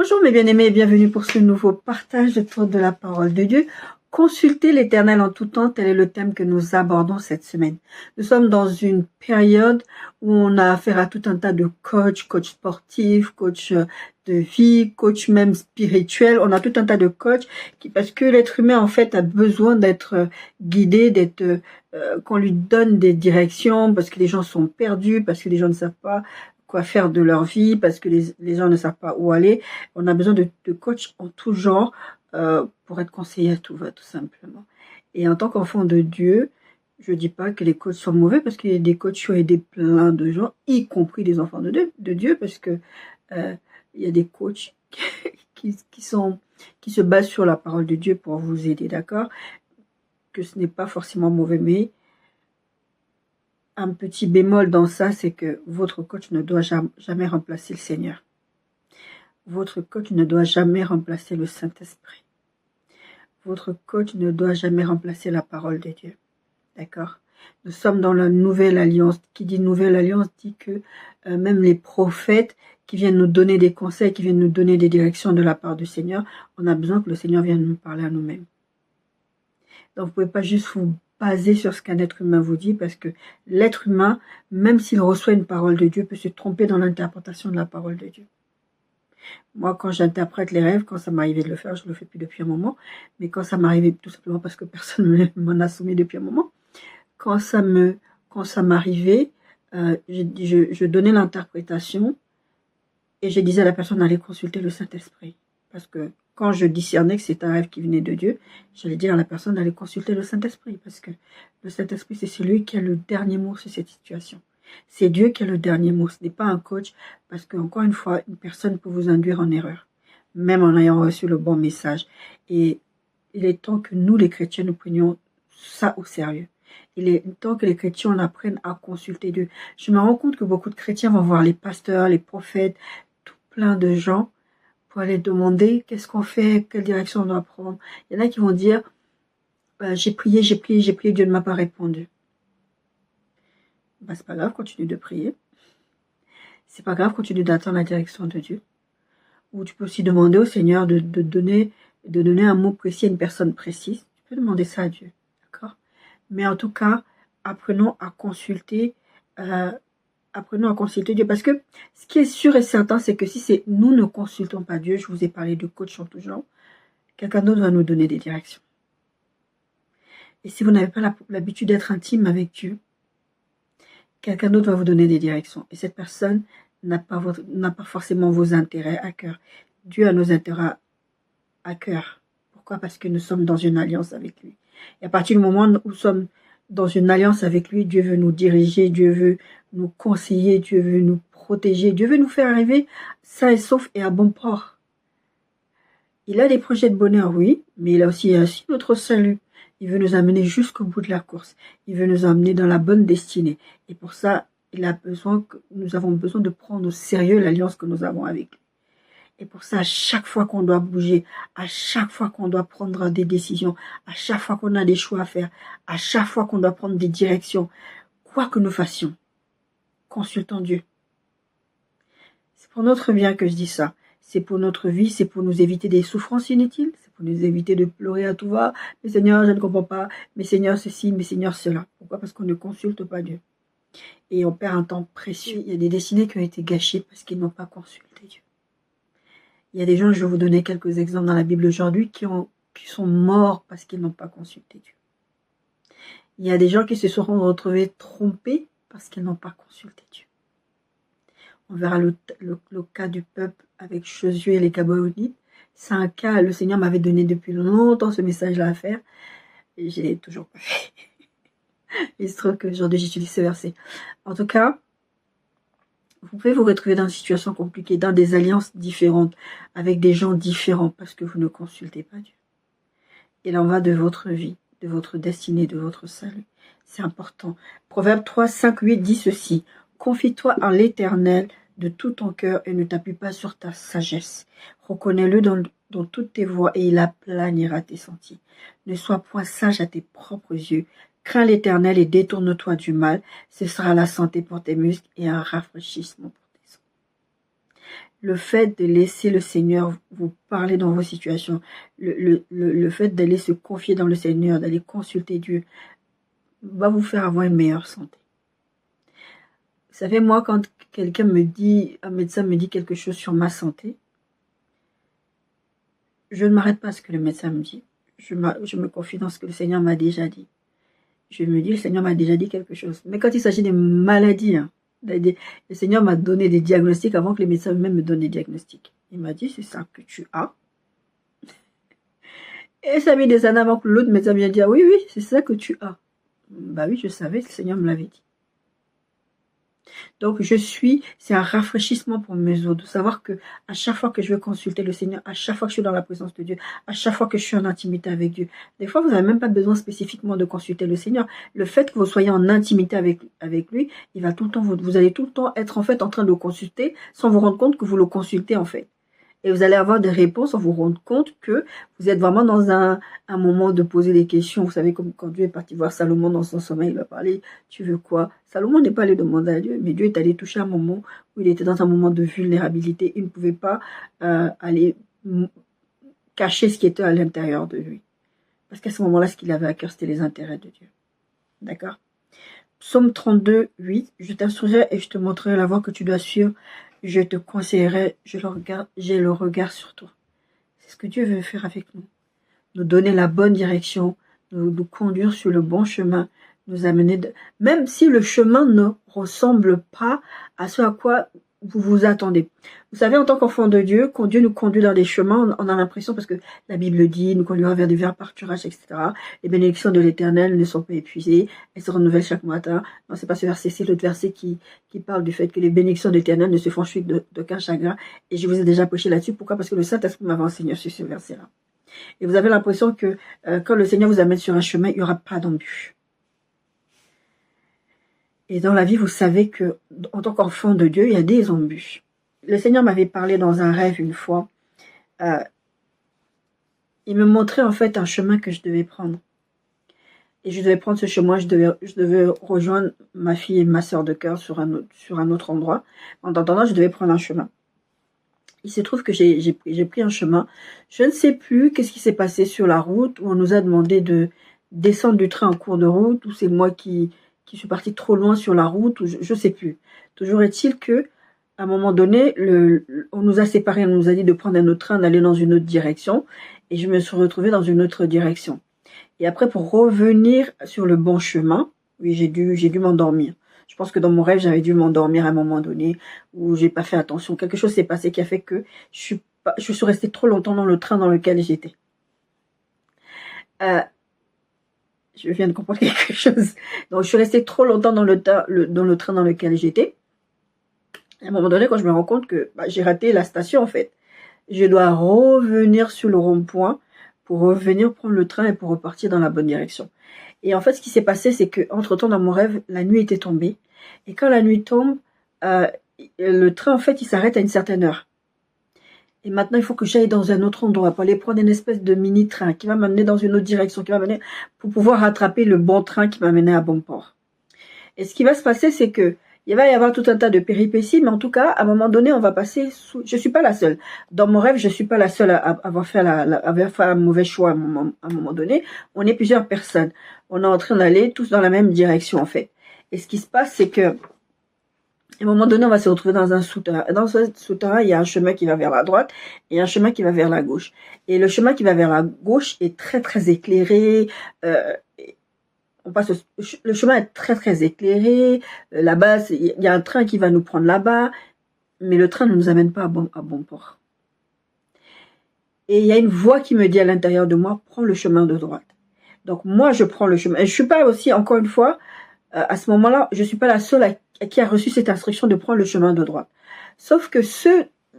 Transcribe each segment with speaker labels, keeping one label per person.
Speaker 1: Bonjour mes bien-aimés et bienvenue pour ce nouveau partage autour de la parole de Dieu. Consultez l'Éternel en tout temps, tel est le thème que nous abordons cette semaine. Nous sommes dans une période où on a affaire à tout un tas de coachs, coachs sportifs, coachs de vie, coachs même spirituels. On a tout un tas de coachs parce que l'être humain en fait a besoin d'être guidé, qu'on lui donne des directions parce que les gens sont perdus, parce que les gens ne savent pas quoi faire de leur vie, parce que les gens ne savent pas où aller. On a besoin de coachs en tout genre pour être conseillé à tout va, tout simplement. Et en tant qu'enfant de Dieu, je dis pas que les coachs sont mauvais, parce qu'il y a des coachs qui ont aidé plein de gens, y compris des enfants de Dieu, parce que il y a des coachs qui se basent sur la parole de Dieu pour vous aider, d'accord? Que ce n'est pas forcément mauvais, mais un petit bémol dans ça, c'est que votre coach ne doit jamais remplacer le Seigneur. Votre coach ne doit jamais remplacer le Saint-Esprit. Votre coach ne doit jamais remplacer la parole de Dieu. D'accord? Nous sommes dans la nouvelle alliance. Qui dit nouvelle alliance dit que même les prophètes qui viennent nous donner des conseils, qui viennent nous donner des directions de la part du Seigneur, on a besoin que le Seigneur vienne nous parler à nous-mêmes. Donc vous ne pouvez pas juste vous baser sur ce qu'un être humain vous dit, parce que l'être humain, même s'il reçoit une parole de Dieu, peut se tromper dans l'interprétation de la parole de Dieu. Moi, quand j'interprète les rêves, quand ça m'arrivait de le faire, je ne le fais plus depuis un moment, mais quand ça m'arrivait, tout simplement parce que personne ne m'en a soumis depuis un moment, quand ça m'arrivait, je donnais l'interprétation et je disais à la personne d'aller consulter le Saint-Esprit. Parce que quand je discernais que c'est un rêve qui venait de Dieu, j'allais dire à la personne d'aller consulter le Saint-Esprit, parce que le Saint-Esprit, c'est celui qui a le dernier mot sur cette situation. C'est Dieu qui a le dernier mot, ce n'est pas un coach, parce qu'encore une fois, une personne peut vous induire en erreur, même en ayant reçu le bon message. Et il est temps que nous, les chrétiens, nous prenions ça au sérieux. Il est temps que les chrétiens apprennent à consulter Dieu. Je me rends compte que beaucoup de chrétiens vont voir les pasteurs, les prophètes, tout plein de gens, pour aller demander qu'est-ce qu'on fait, quelle direction on doit prendre. Il y en a qui vont dire, j'ai prié, Dieu ne m'a pas répondu. C'est pas grave, continue de prier. C'est pas grave, continue d'attendre la direction de Dieu. Ou tu peux aussi demander au Seigneur de donner un mot précis à une personne précise. Tu peux demander ça à Dieu, d'accord? Mais en tout cas, apprenons à consulter Dieu, parce que ce qui est sûr et certain, c'est que si nous ne consultons pas Dieu, je vous ai parlé de coach en tout genre, quelqu'un d'autre va nous donner des directions. Et si vous n'avez pas l'habitude d'être intime avec Dieu, quelqu'un d'autre va vous donner des directions. Et cette personne n'a pas forcément vos intérêts à cœur. Dieu a nos intérêts à cœur. Pourquoi? Parce que nous sommes dans une alliance avec lui. Et à partir du moment où nous sommes dans une alliance avec lui, Dieu veut nous diriger, Dieu veut nous conseiller, Dieu veut nous protéger, Dieu veut nous faire arriver sains et saufs et à bon port. Il a des projets de bonheur, oui, mais il a aussi notre salut. Il veut nous amener jusqu'au bout de la course. Il veut nous amener dans la bonne destinée. Et pour ça, nous avons besoin de prendre au sérieux l'alliance que nous avons avec lui. Et pour ça, à chaque fois qu'on doit bouger, à chaque fois qu'on doit prendre des décisions, à chaque fois qu'on a des choix à faire, à chaque fois qu'on doit prendre des directions, quoi que nous fassions, consultons Dieu. C'est pour notre bien que je dis ça. C'est pour notre vie, c'est pour nous éviter des souffrances inutiles, c'est pour nous éviter de pleurer à tout va. Mais Seigneur, je ne comprends pas. Mais Seigneur, ceci, mais Seigneur, cela. Pourquoi? Parce qu'on ne consulte pas Dieu. Et on perd un temps précieux. Il y a des destinées qui ont été gâchées parce qu'ils n'ont pas consulté Dieu. Il y a des gens, je vais vous donner quelques exemples dans la Bible aujourd'hui, qui sont morts parce qu'ils n'ont pas consulté Dieu. Il y a des gens qui se seront retrouvés trompés parce qu'ils n'ont pas consulté Dieu. On verra le cas du peuple avec Josué et les Gabaonites. C'est un cas, le Seigneur m'avait donné depuis longtemps ce message-là à faire, et je ne l'ai toujours pas fait. Il se trouve qu'aujourd'hui j'utilise ce verset. En tout cas, vous pouvez vous retrouver dans une situation compliquée, dans des alliances différentes, avec des gens différents, parce que vous ne consultez pas Dieu. Il en va de votre vie, de votre destinée, de votre salut. C'est important. Proverbe 3, 5, 8 dit ceci. Confie-toi en l'Éternel de tout ton cœur et ne t'appuie pas sur ta sagesse. Reconnais-le dans toutes tes voies et il aplanira tes sentiers. Ne sois point sage à tes propres yeux. Crains l'Éternel et détourne-toi du mal. Ce sera la santé pour tes muscles et un rafraîchissement pour tes os. le fait de laisser le Seigneur vous parler dans vos situations, le fait d'aller se confier dans le Seigneur, d'aller consulter Dieu, va vous faire avoir une meilleure santé. Vous savez, moi, quand quelqu'un me dit, un médecin me dit quelque chose sur ma santé, je ne m'arrête pas à ce que le médecin me dit. Je me confie dans ce que le Seigneur m'a déjà dit. Je me dis, le Seigneur m'a déjà dit quelque chose. Mais quand il s'agit des maladies, hein, le Seigneur m'a donné des diagnostics avant que les médecins eux-mêmes me donnent des diagnostics. Il m'a dit, c'est ça que tu as. Et ça a mis des années avant que l'autre médecin vienne dire, oui, oui, c'est ça que tu as. Bah oui, je savais, le Seigneur me l'avait dit. Donc c'est un rafraîchissement pour mes os, de savoir que à chaque fois que je vais consulter le Seigneur, à chaque fois que je suis dans la présence de Dieu, à chaque fois que je suis en intimité avec Dieu, des fois vous n'avez même pas besoin spécifiquement de consulter le Seigneur. Le fait que vous soyez en intimité avec lui, il va tout le temps, vous allez tout le temps être en fait en train de le consulter sans vous rendre compte que vous le consultez en fait. Et vous allez avoir des réponses sans vous rendre compte que vous êtes vraiment dans un moment de poser des questions. Vous savez, comme quand Dieu est parti voir Salomon dans son sommeil, il va parler, tu veux quoi? Salomon n'est pas allé demander à Dieu, mais Dieu est allé toucher un moment où il était dans un moment de vulnérabilité. Il ne pouvait pas aller cacher ce qui était à l'intérieur de lui. Parce qu'à ce moment-là, ce qu'il avait à cœur, c'était les intérêts de Dieu. D'accord? Psaume 32, 8, je t'instruirai et je te montrerai la voie que tu dois suivre. Je te conseillerai, j'ai le regard sur toi. C'est ce que Dieu veut faire avec nous. Nous donner la bonne direction, nous conduire sur le bon chemin, nous amener, même si le chemin ne ressemble pas à ce à quoi vous vous attendez. Vous savez, en tant qu'enfant de Dieu, quand Dieu nous conduit dans des chemins, on a l'impression, parce que la Bible dit, nous conduira vers des verts pâturages, etc. Les bénédictions de l'Éternel ne sont pas épuisées, elles se renouvellent chaque matin. Non, c'est pas ce verset, c'est l'autre verset qui parle du fait que les bénédictions de l'Éternel ne se franchissent d'aucun chagrin. Et je vous ai déjà prêché là-dessus. Pourquoi? Parce que le Saint-Esprit m'avait enseigné sur ce verset-là. Et vous avez l'impression que quand le Seigneur vous amène sur un chemin, il n'y aura pas d'embûches. Et dans la vie, vous savez que en tant qu'enfant de Dieu, il y a des embûches. Le Seigneur m'avait parlé dans un rêve une fois. Il me montrait en fait un chemin que je devais prendre. Et je devais prendre ce chemin, je devais rejoindre ma fille et ma sœur de cœur sur un autre endroit. En attendant, je devais prendre un chemin. Il se trouve que j'ai pris un chemin. Je ne sais plus qu'est-ce qui s'est passé sur la route, où on nous a demandé de descendre du train en cours de route, ou c'est moi qui suis partie trop loin sur la route, ou je ne sais plus. Toujours est-il que, à un moment donné, on nous a séparés, on nous a dit de prendre un autre train, d'aller dans une autre direction, et je me suis retrouvée dans une autre direction. Et après, pour revenir sur le bon chemin, oui, j'ai dû m'endormir. Je pense que dans mon rêve, j'avais dû m'endormir à un moment donné, où j'ai pas fait attention. Quelque chose s'est passé qui a fait que je suis restée trop longtemps dans le train dans lequel j'étais. Je viens de comprendre quelque chose. Donc, je suis restée trop longtemps dans le train dans lequel j'étais. À un moment donné, quand je me rends compte que j'ai raté la station, en fait, je dois revenir sur le rond-point pour revenir prendre le train et pour repartir dans la bonne direction. Et en fait, ce qui s'est passé, c'est que entre-temps, dans mon rêve, la nuit était tombée. Et quand la nuit tombe, le train, en fait, il s'arrête à une certaine heure. Et maintenant, il faut que j'aille dans un autre endroit pour aller prendre une espèce de mini-train qui va m'amener dans une autre direction, qui va m'amener pour pouvoir rattraper le bon train qui m'amenait à bon port. Et ce qui va se passer, c'est que il va y avoir tout un tas de péripéties, mais en tout cas, à un moment donné, on va passer sous... Je suis pas la seule. Dans mon rêve, je suis pas la seule à avoir fait un mauvais choix à un moment donné. On est plusieurs personnes. On est en train d'aller tous dans la même direction, en fait. Et ce qui se passe, c'est que à un moment donné, on va se retrouver dans un souterrain. Dans ce souterrain, il y a un chemin qui va vers la droite et un chemin qui va vers la gauche. Et le chemin qui va vers la gauche est très, très éclairé. Le chemin est très, très éclairé. Là-bas, il y a un train qui va nous prendre là-bas. Mais le train ne nous amène pas à bon port. Et il y a une voix qui me dit à l'intérieur de moi, prends le chemin de droite. Donc, moi, je prends le chemin. Et je suis pas aussi, encore une fois, à ce moment-là, je suis pas la seule qui a reçu cette instruction de prendre le chemin de droite. Sauf que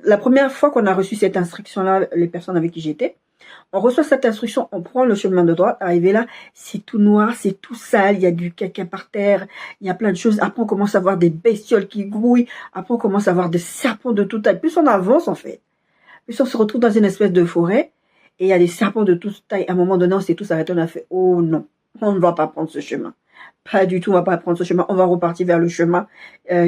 Speaker 1: la première fois qu'on a reçu cette instruction-là, les personnes avec qui j'étais, on reçoit cette instruction, on prend le chemin de droite, arrivé là, c'est tout noir, c'est tout sale, il y a du caca par terre, il y a plein de choses. Après, on commence à voir des bestioles qui grouillent, après, on commence à voir des serpents de toute taille. Plus on avance, en fait, plus on se retrouve dans une espèce de forêt, et il y a des serpents de toute taille. À un moment donné, on s'est tous arrêtés, on a fait, oh non, on ne va pas prendre ce chemin. Pas du tout, on va pas prendre ce chemin, on va repartir vers le chemin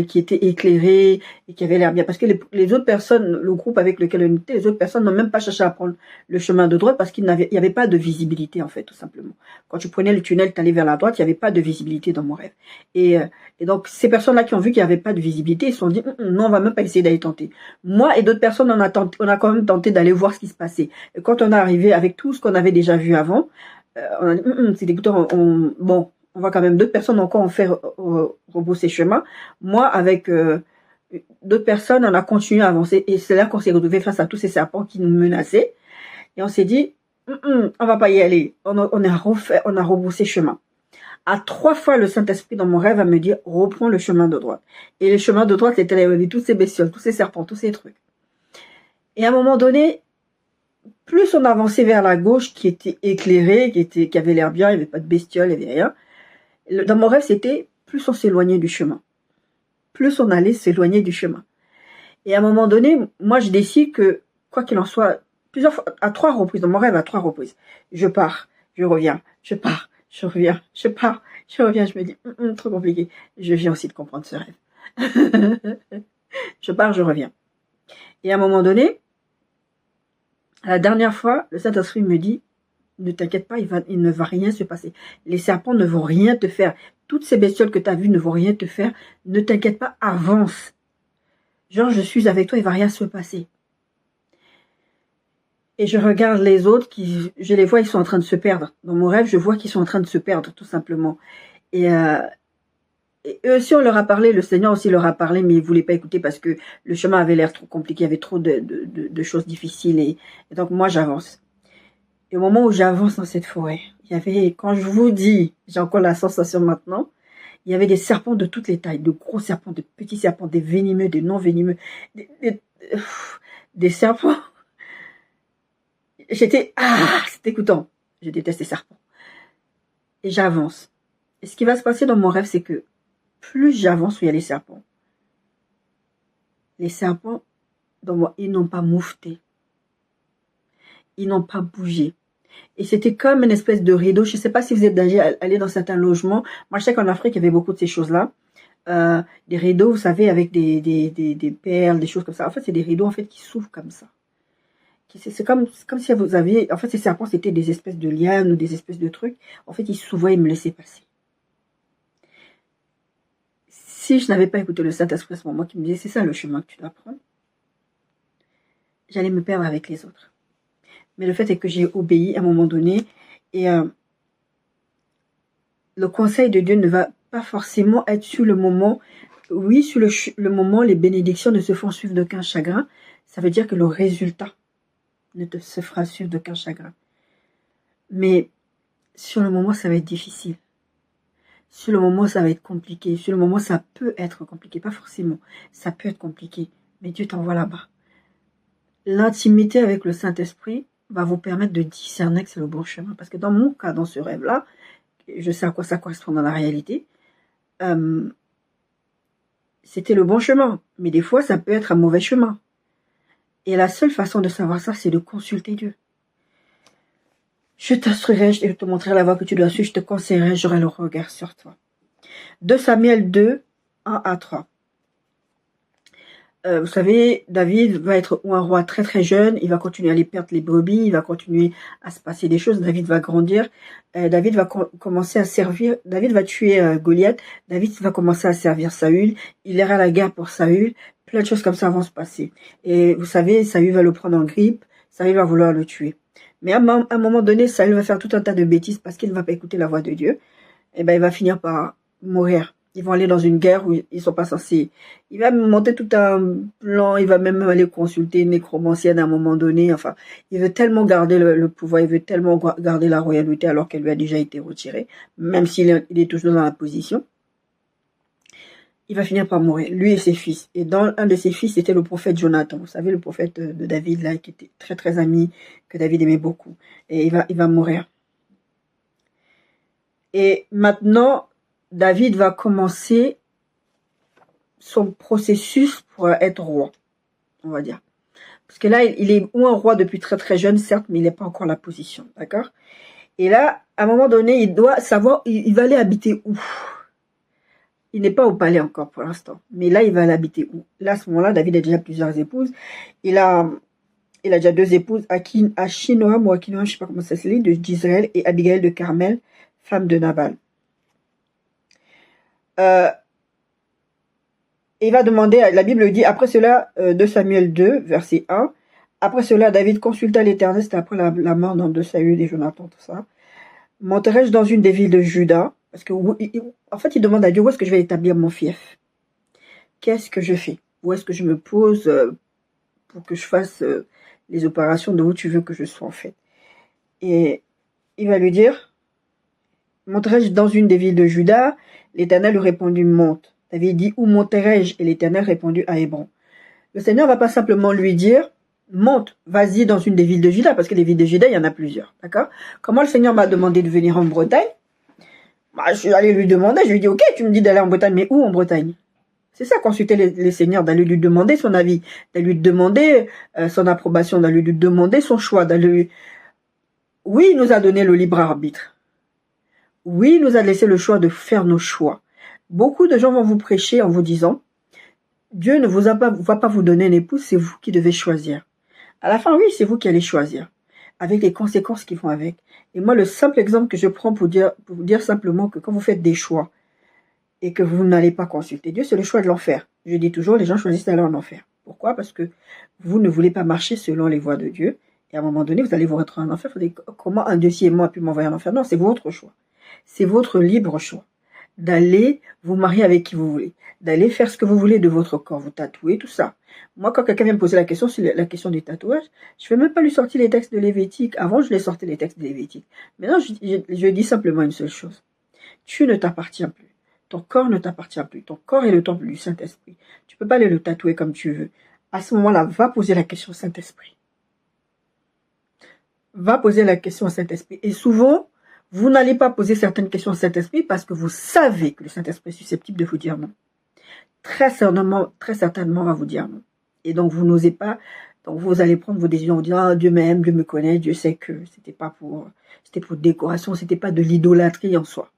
Speaker 1: qui était éclairé et qui avait l'air bien. Parce que les autres personnes, le groupe avec lequel on était, les autres personnes n'ont même pas cherché à prendre le chemin de droite parce qu'il n'y avait pas de visibilité, en fait, tout simplement. Quand tu prenais le tunnel, tu allais vers la droite, il n'y avait pas de visibilité dans mon rêve. Et donc, ces personnes-là qui ont vu qu'il n'y avait pas de visibilité, ils se sont dit, non, on va même pas essayer d'aller tenter. Moi et d'autres personnes, on a quand même tenté d'aller voir ce qui se passait. Et quand on est arrivé avec tout ce qu'on avait déjà vu avant, on a dit, c'est dégoûtant, bon, on va quand même, d'autres personnes encore en faire rebrousser chemin. Moi, avec d'autres personnes, on a continué à avancer. Et c'est là qu'on s'est retrouvé face à tous ces serpents qui nous menaçaient. Et on s'est dit, on va pas y aller. On a rebroussé chemin. À 3 fois, le Saint-Esprit dans mon rêve va me dire, reprends le chemin de droite. Et le chemin de droite, c'était là, il y avait tous ces bestioles, tous ces serpents, tous ces trucs. Et à un moment donné, plus on avançait vers la gauche, qui était éclairée, qui avait l'air bien, il n'y avait pas de bestioles, il n'y avait rien. Dans mon rêve, c'était plus on s'éloignait du chemin. Plus on allait s'éloigner du chemin. Et à un moment donné, moi, je décide que, quoi qu'il en soit, plusieurs fois, à 3 reprises, dans mon rêve, à 3 reprises, je pars, je reviens, je pars, je reviens, je pars, je reviens. Je me dis, trop compliqué. Je viens aussi de comprendre ce rêve. Je pars, je reviens. Et à un moment donné, à la dernière fois, le Saint-Esprit me dit, ne t'inquiète pas, il ne va rien se passer. Les serpents ne vont rien te faire. Toutes ces bestioles que tu as vues ne vont rien te faire. Ne t'inquiète pas, avance. Genre, je suis avec toi, il ne va rien se passer. Et je regarde les autres, je les vois, ils sont en train de se perdre. Dans mon rêve, je vois qu'ils sont en train de se perdre, tout simplement. Et eux aussi, on leur a parlé, le Seigneur aussi leur a parlé, mais ils ne voulaient pas écouter parce que le chemin avait l'air trop compliqué, il y avait trop de choses difficiles. Et donc, moi, j'avance. Et au moment où j'avance dans cette forêt, il y avait, quand je vous dis, j'ai encore la sensation maintenant, il y avait des serpents de toutes les tailles, de gros serpents, de petits serpents, des venimeux, des non venimeux, des serpents. C'était dégoûtant. Je déteste les serpents. Et j'avance. Et ce qui va se passer dans mon rêve, c'est que plus j'avance où il y a les serpents, dans moi, ils n'ont pas moufté. Ils n'ont pas bougé. Et c'était comme une espèce de rideau. Je ne sais pas si vous êtes déjà allé dans certains logements. Moi, je sais qu'en Afrique, il y avait beaucoup de ces choses-là. Des rideaux, vous savez, avec des perles, des choses comme ça. En fait, c'est des rideaux en fait qui s'ouvrent comme ça. C'est comme si vous aviez... En fait, ces serpents, c'était des espèces de lianes ou des espèces de trucs. En fait, ils s'ouvraient et me laissaient passer. Si je n'avais pas écouté le Saint-Esprit à ce moment qui me disait, c'est ça le chemin que tu dois prendre, j'allais me perdre avec les autres. Mais le fait est que j'ai obéi à un moment donné et le conseil de Dieu ne va pas forcément être sur le moment. Oui, sur le moment, les bénédictions ne se font suivre d'aucun chagrin. Ça veut dire que le résultat ne te se fera suivre d'aucun chagrin. Mais sur le moment, ça va être difficile. Sur le moment, ça va être compliqué. Sur le moment, ça peut être compliqué. Pas forcément. Ça peut être compliqué. Mais Dieu t'envoie là-bas. L'intimité avec le Saint-Esprit va vous permettre de discerner que c'est le bon chemin. Parce que dans mon cas, dans ce rêve-là, je sais à quoi ça correspond dans la réalité, c'était le bon chemin. Mais des fois, ça peut être un mauvais chemin. Et la seule façon de savoir ça, c'est de consulter Dieu. Je t'instruirai, je te montrerai la voie que tu dois suivre, je te conseillerai, j'aurai le regard sur toi. 2 Samuel 2, 1 à 3. Vous savez, David va être un roi très très jeune, il va continuer à aller perdre les brebis, il va continuer à se passer des choses, David va grandir, David va commencer à servir, David va tuer Goliath, David va commencer à servir Saül, il ira à la guerre pour Saül, plein de choses comme ça vont se passer. Et vous savez, Saül va le prendre en grippe, Saül va vouloir le tuer. Mais à un moment donné, Saül va faire tout un tas de bêtises parce qu'il ne va pas écouter la voix de Dieu, et ben il va finir par mourir. Ils vont aller dans une guerre où ils sont pas censés. Il va monter tout un plan, il va même aller consulter une nécromancienne à un moment donné. Enfin, il veut tellement garder le pouvoir, il veut tellement garder la royauté alors qu'elle lui a déjà été retirée, même s'il est toujours dans la position. Il va finir par mourir, lui et ses fils. Et dans un de ses fils, c'était le prophète Jonathan. Vous savez, le prophète de David, là, qui était très très ami, que David aimait beaucoup. Et il va mourir. Et maintenant, David va commencer son processus pour être roi, on va dire. Parce que là, il est un roi depuis très très jeune, certes, mais il n'est pas encore la position, d'accord? Et là, à un moment donné, il doit savoir, il va aller habiter où. Il n'est pas au palais encore pour l'instant. Mais là, il va aller habiter où. Là, à ce moment-là, David a déjà plusieurs épouses. Il a déjà 2 épouses, Achinoam ou Akinoam, je ne sais pas comment ça se lit, d'Israël, et Abigail de Carmel, femme de Nabal. Il va demander, la Bible dit, après cela, 2 Samuel 2, verset 1, après cela, David consulta l'Éternel, c'était après la mort de Saül et Jonathan, tout ça. Monterai-je dans une des villes de Juda? Parce que, en fait, il demande à Dieu, où est-ce que je vais établir mon fief? Qu'est-ce que je fais? Où est-ce que je me pose pour que je fasse les opérations de où tu veux que je sois, en fait? Et il va lui dire, monterai-je dans une des villes de Juda? L'Éternel lui répondit, monte. David dit, où monterai-je? Et l'Éternel répondit, à Hébron. Le Seigneur va pas simplement lui dire, monte, vas-y dans une des villes de Juda, parce que les villes de Juda, il y en a plusieurs, d'accord? Comment le Seigneur m'a demandé de venir en Bretagne? Bah, je suis allé lui demander, je lui ai dit, ok, tu me dis d'aller en Bretagne, mais où en Bretagne? C'est ça, consulter les seigneurs, d'aller lui demander son avis, d'aller lui demander son approbation, d'aller lui demander son choix, d'aller... Oui, il nous a donné le libre arbitre. Oui, il nous a laissé le choix de faire nos choix. Beaucoup de gens vont vous prêcher en vous disant, Dieu ne va pas vous donner un époux, c'est vous qui devez choisir. À la fin, oui, c'est vous qui allez choisir, avec les conséquences qui vont avec. Et moi, le simple exemple que je prends pour vous dire simplement que quand vous faites des choix et que vous n'allez pas consulter Dieu, c'est le choix de l'enfer. Je dis toujours, les gens choisissent d'aller en enfer. Pourquoi? Parce que vous ne voulez pas marcher selon les voies de Dieu. Et à un moment donné, vous allez vous retrouver en enfer. Vous dites, comment un Dieu si aimant a pu m'envoyer en enfer? Non, c'est votre choix. C'est votre libre choix d'aller vous marier avec qui vous voulez, d'aller faire ce que vous voulez de votre corps, vous tatouer, tout ça. Moi, quand quelqu'un vient me poser la question sur la question des tatouages, je ne vais même pas lui sortir les textes de Lévitique. Avant, je les sortais les textes de Lévitique. Maintenant, je dis simplement une seule chose. Tu ne t'appartiens plus. Ton corps ne t'appartient plus. Ton corps est le temple du Saint-Esprit. Tu ne peux pas aller le tatouer comme tu veux. À ce moment-là, va poser la question au Saint-Esprit. Va poser la question au Saint-Esprit. Et souvent, vous n'allez pas poser certaines questions au Saint-Esprit parce que vous savez que le Saint-Esprit est susceptible de vous dire non. Très certainement va vous dire non. Et donc, vous n'osez pas. Donc, vous allez prendre vos décisions. Vous dire, ah, Dieu m'aime, Dieu me connaît, Dieu sait que c'était pour décoration, c'était pas de l'idolâtrie en soi.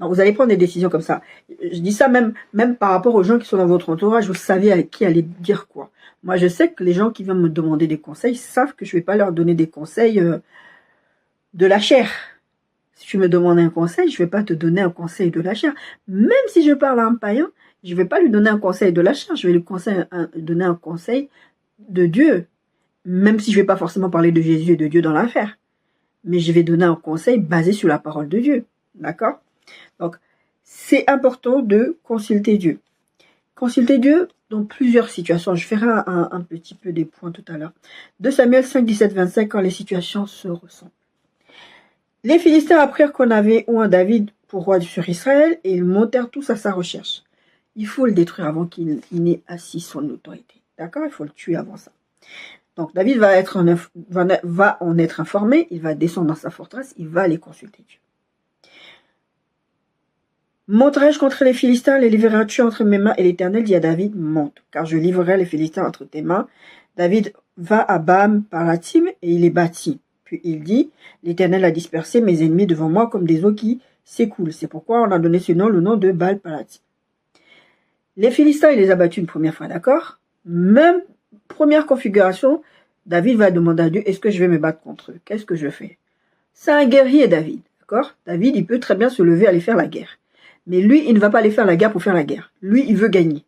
Speaker 1: Donc, vous allez prendre des décisions comme ça. Je dis ça même par rapport aux gens qui sont dans votre entourage. Vous savez à qui aller dire quoi. Moi, je sais que les gens qui viennent me demander des conseils savent que je ne vais pas leur donner des conseils de la chair. Si tu me demandes un conseil, je ne vais pas te donner un conseil de la chair. Même si je parle à un païen, je ne vais pas lui donner un conseil de la chair. Je vais lui donner un conseil de Dieu. Même si je ne vais pas forcément parler de Jésus et de Dieu dans l'affaire. Mais je vais donner un conseil basé sur la parole de Dieu. D'accord? Donc, c'est important de consulter Dieu. Consulter Dieu dans plusieurs situations. Je ferai un petit peu des points tout à l'heure. 2 Samuel 5, 17, 25, quand les situations se ressemblent. Les Philistins apprirent qu'on avait un David pour roi sur Israël et ils montèrent tous à sa recherche. Il faut le détruire avant qu'il n'ait assis son autorité. D'accord? Il faut le tuer avant ça. Donc David va en être informé, il va descendre dans sa forteresse, il va aller consulter Dieu. Monterai-je contre les Philistins, les livrerai-tu entre mes mains? Et l'Éternel dit à David, monte, car je livrerai les Philistins entre tes mains. David va à Baal-Paratim et il est bâti. Puis il dit, l'Éternel a dispersé mes ennemis devant moi comme des eaux qui s'écoulent. C'est pourquoi on a donné ce nom, le nom de Baal-Paratim. Les Philistins, il les a battus une première fois, d'accord? Même première configuration, David va demander à Dieu, est-ce que je vais me battre contre eux? Qu'est-ce que je fais? C'est un guerrier, David, d'accord? David, il peut très bien se lever, aller faire la guerre. Mais lui, il ne va pas aller faire la guerre pour faire la guerre. Lui, il veut gagner.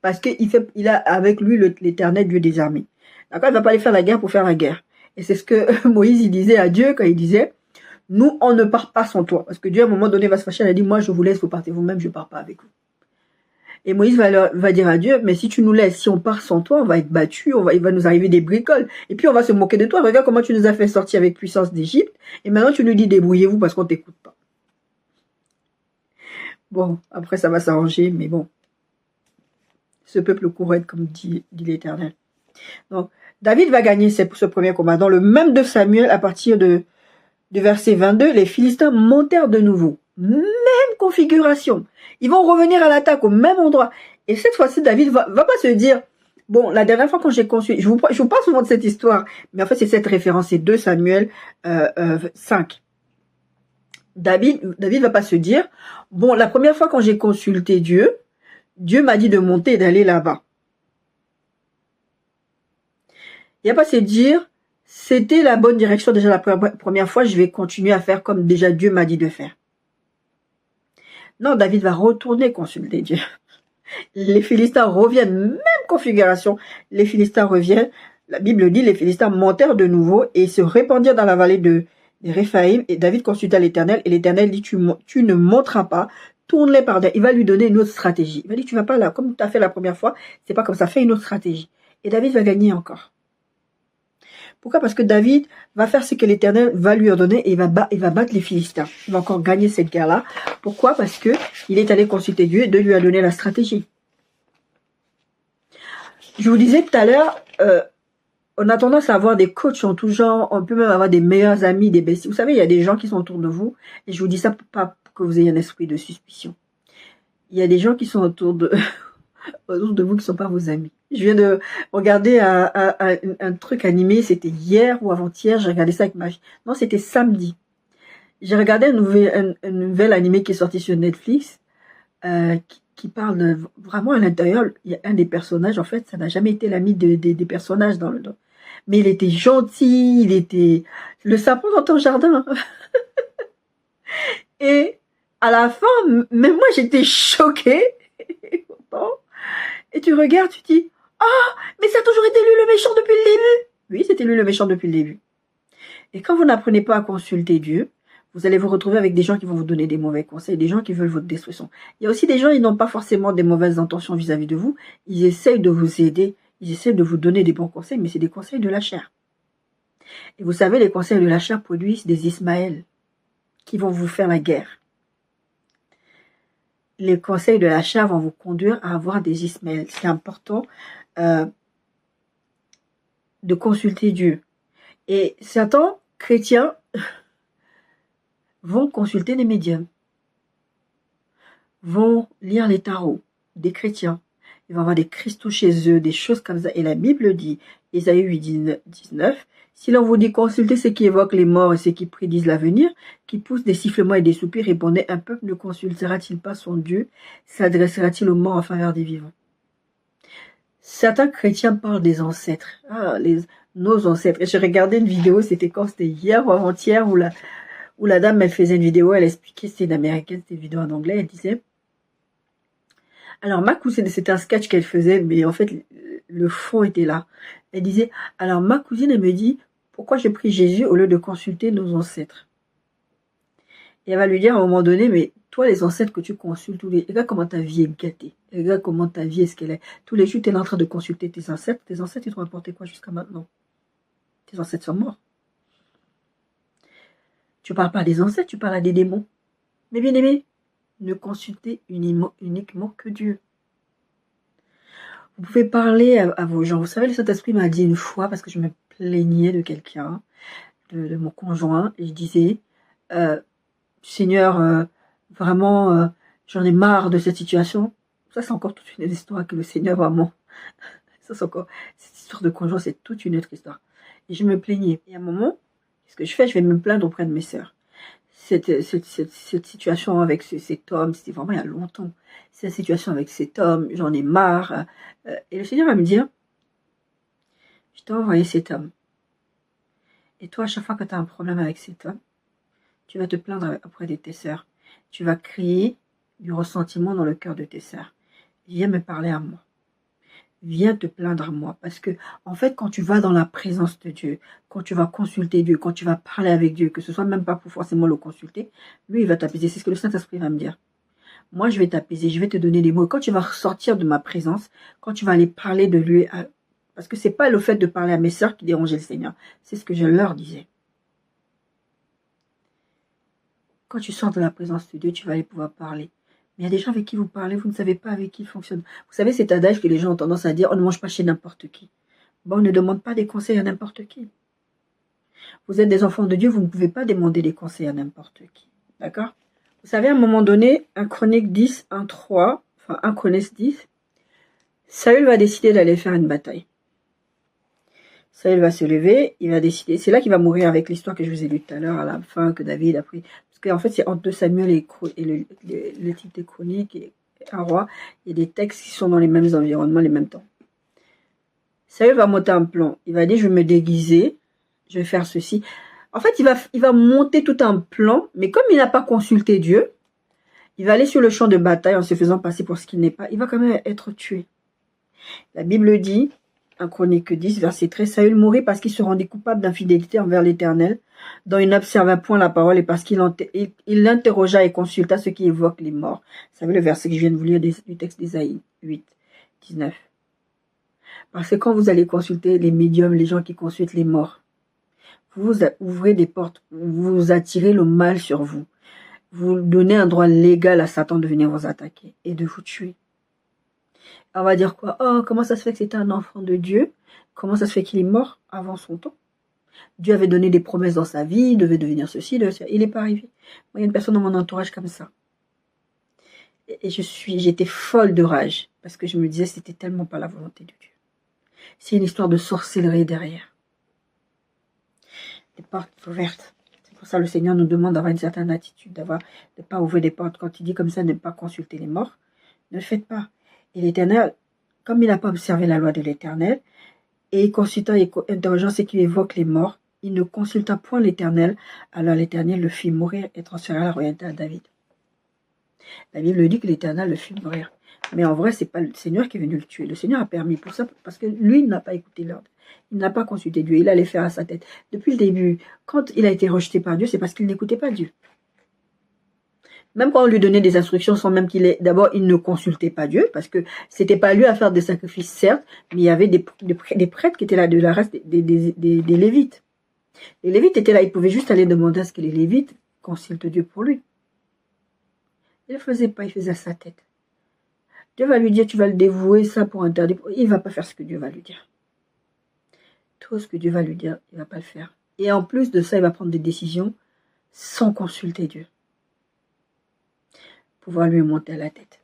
Speaker 1: Parce qu'il a avec lui l'Éternel Dieu des armées. D'accord? Il ne va pas aller faire la guerre pour faire la guerre. Et c'est ce que Moïse, il disait à Dieu quand il disait, nous, on ne part pas sans toi. Parce que Dieu, à un moment donné, va se fâcher. Il a dit, moi, je vous laisse, vous partez vous-même, je ne pars pas avec vous. Et Moïse va dire à Dieu, mais si tu nous laisses, si on part sans toi, on va être battus, il va nous arriver des bricoles. Et puis, on va se moquer de toi. Regarde comment tu nous as fait sortir avec puissance d'Égypte. Et maintenant, tu nous dis, débrouillez-vous parce qu'on ne t'écoute pas. Bon, après, ça va s'arranger, mais bon. Ce peuple court comme dit l'Éternel. Donc, David va gagner ce premier combat. Dans le même de Samuel, à partir de verset 22, les Philistins montèrent de nouveau. Même configuration. Ils vont revenir à l'attaque au même endroit. Et cette fois-ci, David va pas se dire, Bon, la dernière fois quand j'ai consulté, je vous parle souvent de cette histoire, mais en fait c'est cette référence, c'est 2 Samuel 5. David va pas se dire, bon, la première fois quand j'ai consulté Dieu, Dieu m'a dit de monter et d'aller là-bas. Il va pas se dire, c'était la bonne direction déjà la première fois, je vais continuer à faire comme déjà Dieu m'a dit de faire. Non, David va retourner consulter Dieu. Les Philistins reviennent, même configuration, les Philistins reviennent, la Bible dit, les Philistins montèrent de nouveau et se répandirent dans la vallée de Réphaïm, et David consulta l'Éternel, et l'Éternel dit, tu ne monteras pas, tourne-les par derrière. Il va lui donner une autre stratégie. Il va dire, tu vas pas là, comme tu as fait la première fois, c'est pas comme ça, fais une autre stratégie. Et David va gagner encore. Pourquoi? Parce que David va faire ce que l'Éternel va lui ordonner et il va battre les Philistins. Il va encore gagner cette guerre-là. Pourquoi? Parce que il est allé consulter Dieu et Dieu lui a donné la stratégie. Je vous disais tout à l'heure, on a tendance à avoir des coachs en tout genre, on peut même avoir des meilleurs amis, des besties. Vous savez, il y a des gens qui sont autour de vous, et je vous dis ça pas pour que vous ayez un esprit de suspicion. Il y a des gens qui sont autour de vous qui ne sont pas vos amis. Je viens de regarder un truc animé, c'était hier ou avant-hier, j'ai regardé ça avec ma fille. Non, c'était samedi. J'ai regardé un nouvel animé qui est sorti sur Netflix, qui parle de, vraiment à l'intérieur, il y a un des personnages, en fait, ça n'a jamais été l'ami des personnages dans le dos. Mais il était gentil, il était le sapin dans ton jardin. Et à la fin, même moi j'étais choquée. Et tu regardes, tu dis, ah, mais ça a toujours été lui le méchant depuis le début. Oui, c'était lui le méchant depuis le début. Et quand vous n'apprenez pas à consulter Dieu, vous allez vous retrouver avec des gens qui vont vous donner des mauvais conseils, des gens qui veulent votre destruction. Il y a aussi des gens, ils n'ont pas forcément des mauvaises intentions vis-à-vis de vous. Ils essayent de vous aider, ils essayent de vous donner des bons conseils, mais c'est des conseils de la chair. Et vous savez, les conseils de la chair produisent des Ismaël qui vont vous faire la guerre. Les conseils de la chair vont vous conduire à avoir des Ismaël. C'est important de consulter Dieu. Et certains chrétiens vont consulter les médiums, vont lire les tarots des chrétiens. Ils vont avoir des cristaux chez eux, des choses comme ça. Et la Bible dit, Ésaïe 8, 19, si l'on vous dit consultez ceux qui évoquent les morts et ceux qui prédisent l'avenir, qui poussent des sifflements et des soupirs, répondez, un peuple ne consultera-t-il pas son Dieu? S'adressera-t-il aux morts en faveur des vivants? Certains chrétiens parlent des ancêtres. Ah, nos ancêtres. Et j'ai regardé une vidéo, c'était quand? C'était hier ou avant-hier, où la dame, elle faisait une vidéo, elle expliquait, c'était une américaine, c'était une vidéo en anglais, elle disait, alors ma cousine, c'était un sketch qu'elle faisait, mais en fait, le fond était là. Elle disait, alors ma cousine, elle me dit, pourquoi j'ai pris Jésus au lieu de consulter nos ancêtres? Et elle va lui dire à un moment donné, mais toi, les ancêtres que tu consultes, regarde comment ta vie est gâtée. Regarde comment ta vie est ce qu'elle est. Tous les jours, tu es en train de consulter tes ancêtres. Tes ancêtres, ils t'ont apporté quoi jusqu'à maintenant? Tes ancêtres sont morts. Tu ne parles pas des ancêtres, tu parles à des démons. Mais bien aimé, ne consultez uniquement que Dieu. Vous pouvez parler à vos gens. Vous savez, le Saint-Esprit m'a dit une fois, parce que je me plaignais de quelqu'un, de mon conjoint, et je disais, Seigneur, vraiment, j'en ai marre de cette situation. Ça, c'est encore toute une histoire que le Seigneur, vraiment, ça, c'est encore, cette histoire de conjoint, c'est toute une autre histoire. Et je me plaignais. Et à un moment, ce que je fais, je vais me plaindre auprès de mes sœurs. Cette situation avec cet homme, c'était vraiment il y a longtemps. Cette situation avec cet homme, j'en ai marre. Et le Seigneur va me dire, je t'ai envoyé cet homme. Et toi, à chaque fois que tu as un problème avec cet homme, tu vas te plaindre auprès de tes sœurs. Tu vas créer du ressentiment dans le cœur de tes sœurs. Viens me parler à moi. Viens te plaindre à moi. Parce que, en fait, quand tu vas dans la présence de Dieu, quand tu vas consulter Dieu, quand tu vas parler avec Dieu, que ce soit même pas pour forcément le consulter, lui, il va t'apaiser. C'est ce que le Saint-Esprit va me dire. Moi, je vais t'apaiser, je vais te donner des mots. Quand tu vas ressortir de ma présence, quand tu vas aller parler de lui, parce que c'est pas le fait de parler à mes sœurs qui dérangeait le Seigneur. C'est ce que je leur disais. Quand tu sors de la présence de Dieu, tu vas aller pouvoir parler. Mais il y a des gens avec qui vous parlez, vous ne savez pas avec qui ils fonctionnent. Vous savez, cet adage que les gens ont tendance à dire, on ne mange pas chez n'importe qui. Bon, on ne demande pas des conseils à n'importe qui. Vous êtes des enfants de Dieu, vous ne pouvez pas demander des conseils à n'importe qui. D'accord? Vous savez, à un moment donné, 1 Chronique 10, 1 3, enfin 1 Chronique 10, Saül va décider d'aller faire une bataille. Saül va se lever, il va décider. C'est là qu'il va mourir avec l'histoire que je vous ai lue tout à l'heure, à la fin, que David a pris. Parce qu'en fait, c'est entre 2 Samuel et le type des chroniques et un roi. Il y a des textes qui sont dans les mêmes environnements, les mêmes temps. Saül va monter un plan. Il va dire, je vais me déguiser, je vais faire ceci. En fait, il va monter tout un plan, mais comme il n'a pas consulté Dieu, il va aller sur le champ de bataille en se faisant passer pour ce qu'il n'est pas. Il va quand même être tué. La Bible dit, en Chronique 10, verset 13, Saül mourut parce qu'il se rendit coupable d'infidélité envers l'Éternel, dont il n'observa point la parole et parce qu'il l'interrogea et consulta ce qui évoque les morts. Vous savez le verset que je viens de vous lire du texte d'Ésaïe 8, 19. Parce que quand vous allez consulter les médiums, les gens qui consultent les morts, vous ouvrez des portes, vous attirez le mal sur vous. Vous donnez un droit légal à Satan de venir vous attaquer et de vous tuer. On va dire quoi? Oh, comment ça se fait que c'était un enfant de Dieu? Comment ça se fait qu'il est mort avant son temps? Dieu avait donné des promesses dans sa vie, il devait devenir ceci, il n'est pas arrivé. Moi, il y a une personne dans mon entourage comme ça. Et j'étais folle de rage parce que je me disais c'était tellement pas la volonté de Dieu. C'est une histoire de sorcellerie derrière. Des portes ouvertes. C'est pour ça que le Seigneur nous demande d'avoir une certaine attitude, de ne pas ouvrir des portes. Quand il dit comme ça, ne pas consulter les morts, ne le faites pas. Et l'Éternel, comme il n'a pas observé la loi de l'Éternel, et consultant et interrogeant ce qui évoque les morts, il ne consulta point l'Éternel, alors l'Éternel le fit mourir et transféra la royauté à David. La Bible dit que l'Éternel le fit mourir. Mais en vrai, c'est pas le Seigneur qui est venu le tuer. Le Seigneur a permis pour ça, parce que lui, il n'a pas écouté l'ordre. Il n'a pas consulté Dieu. Il allait faire à sa tête. Depuis le début, quand il a été rejeté par Dieu, c'est parce qu'il n'écoutait pas Dieu. Même quand on lui donnait des instructions sans même qu'il ait... D'abord, il ne consultait pas Dieu, parce que c'était pas lui à faire des sacrifices, certes, mais il y avait des prêtres qui étaient là, de la race des Lévites. Les Lévites étaient là, ils pouvaient juste aller demander à ce que les Lévites consultent Dieu pour lui. Il ne le faisait pas, il faisait à sa tête. Dieu va lui dire, tu vas le dévouer, ça pour interdire. Il ne va pas faire ce que Dieu va lui dire. Tout ce que Dieu va lui dire, il ne va pas le faire. Et en plus de ça, il va prendre des décisions sans consulter Dieu. Pouvoir lui monter à la tête.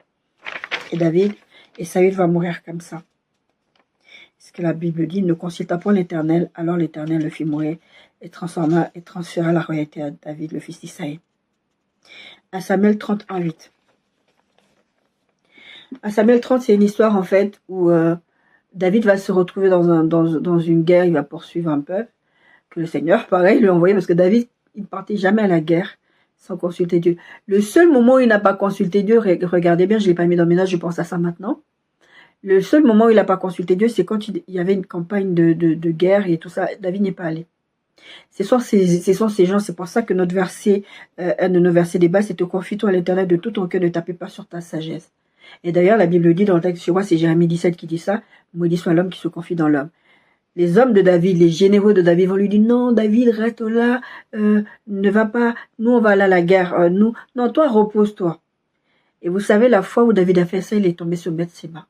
Speaker 1: Et Saül va mourir comme ça. Ce que la Bible dit, ne consulta point l'Éternel, alors l'Éternel le fit mourir et transféra la royauté à David, le fils d'Isaïe. À Samuel 31, 8. À Samuel 30, c'est une histoire en fait où David va se retrouver dans une guerre, il va poursuivre un peuple, que le Seigneur, pareil, lui a envoyé, parce que David, il ne partait jamais à la guerre sans consulter Dieu. Le seul moment où il n'a pas consulté Dieu, regardez bien, je ne l'ai pas mis dans mes notes, je pense à ça maintenant. Le seul moment où il n'a pas consulté Dieu, c'est quand il y avait une campagne de guerre et tout ça, David n'est pas allé. Ce sont ces gens, c'est pour ça que notre verset, un de nos versets des bas, c'est « Te confie-toi à l'Éternel de tout ton cœur, ne tapez pas sur ta sagesse ». Et d'ailleurs, la Bible dit dans le texte, je vois, c'est Jérémie 17 qui dit ça, maudit soit l'homme qui se confie dans l'homme. Les hommes de David, les généraux de David vont lui dire, non, David, reste là, ne va pas, nous on va aller à la guerre, non, toi repose-toi. Et vous savez, la fois où David a fait ça, il est tombé sur Bathsheba.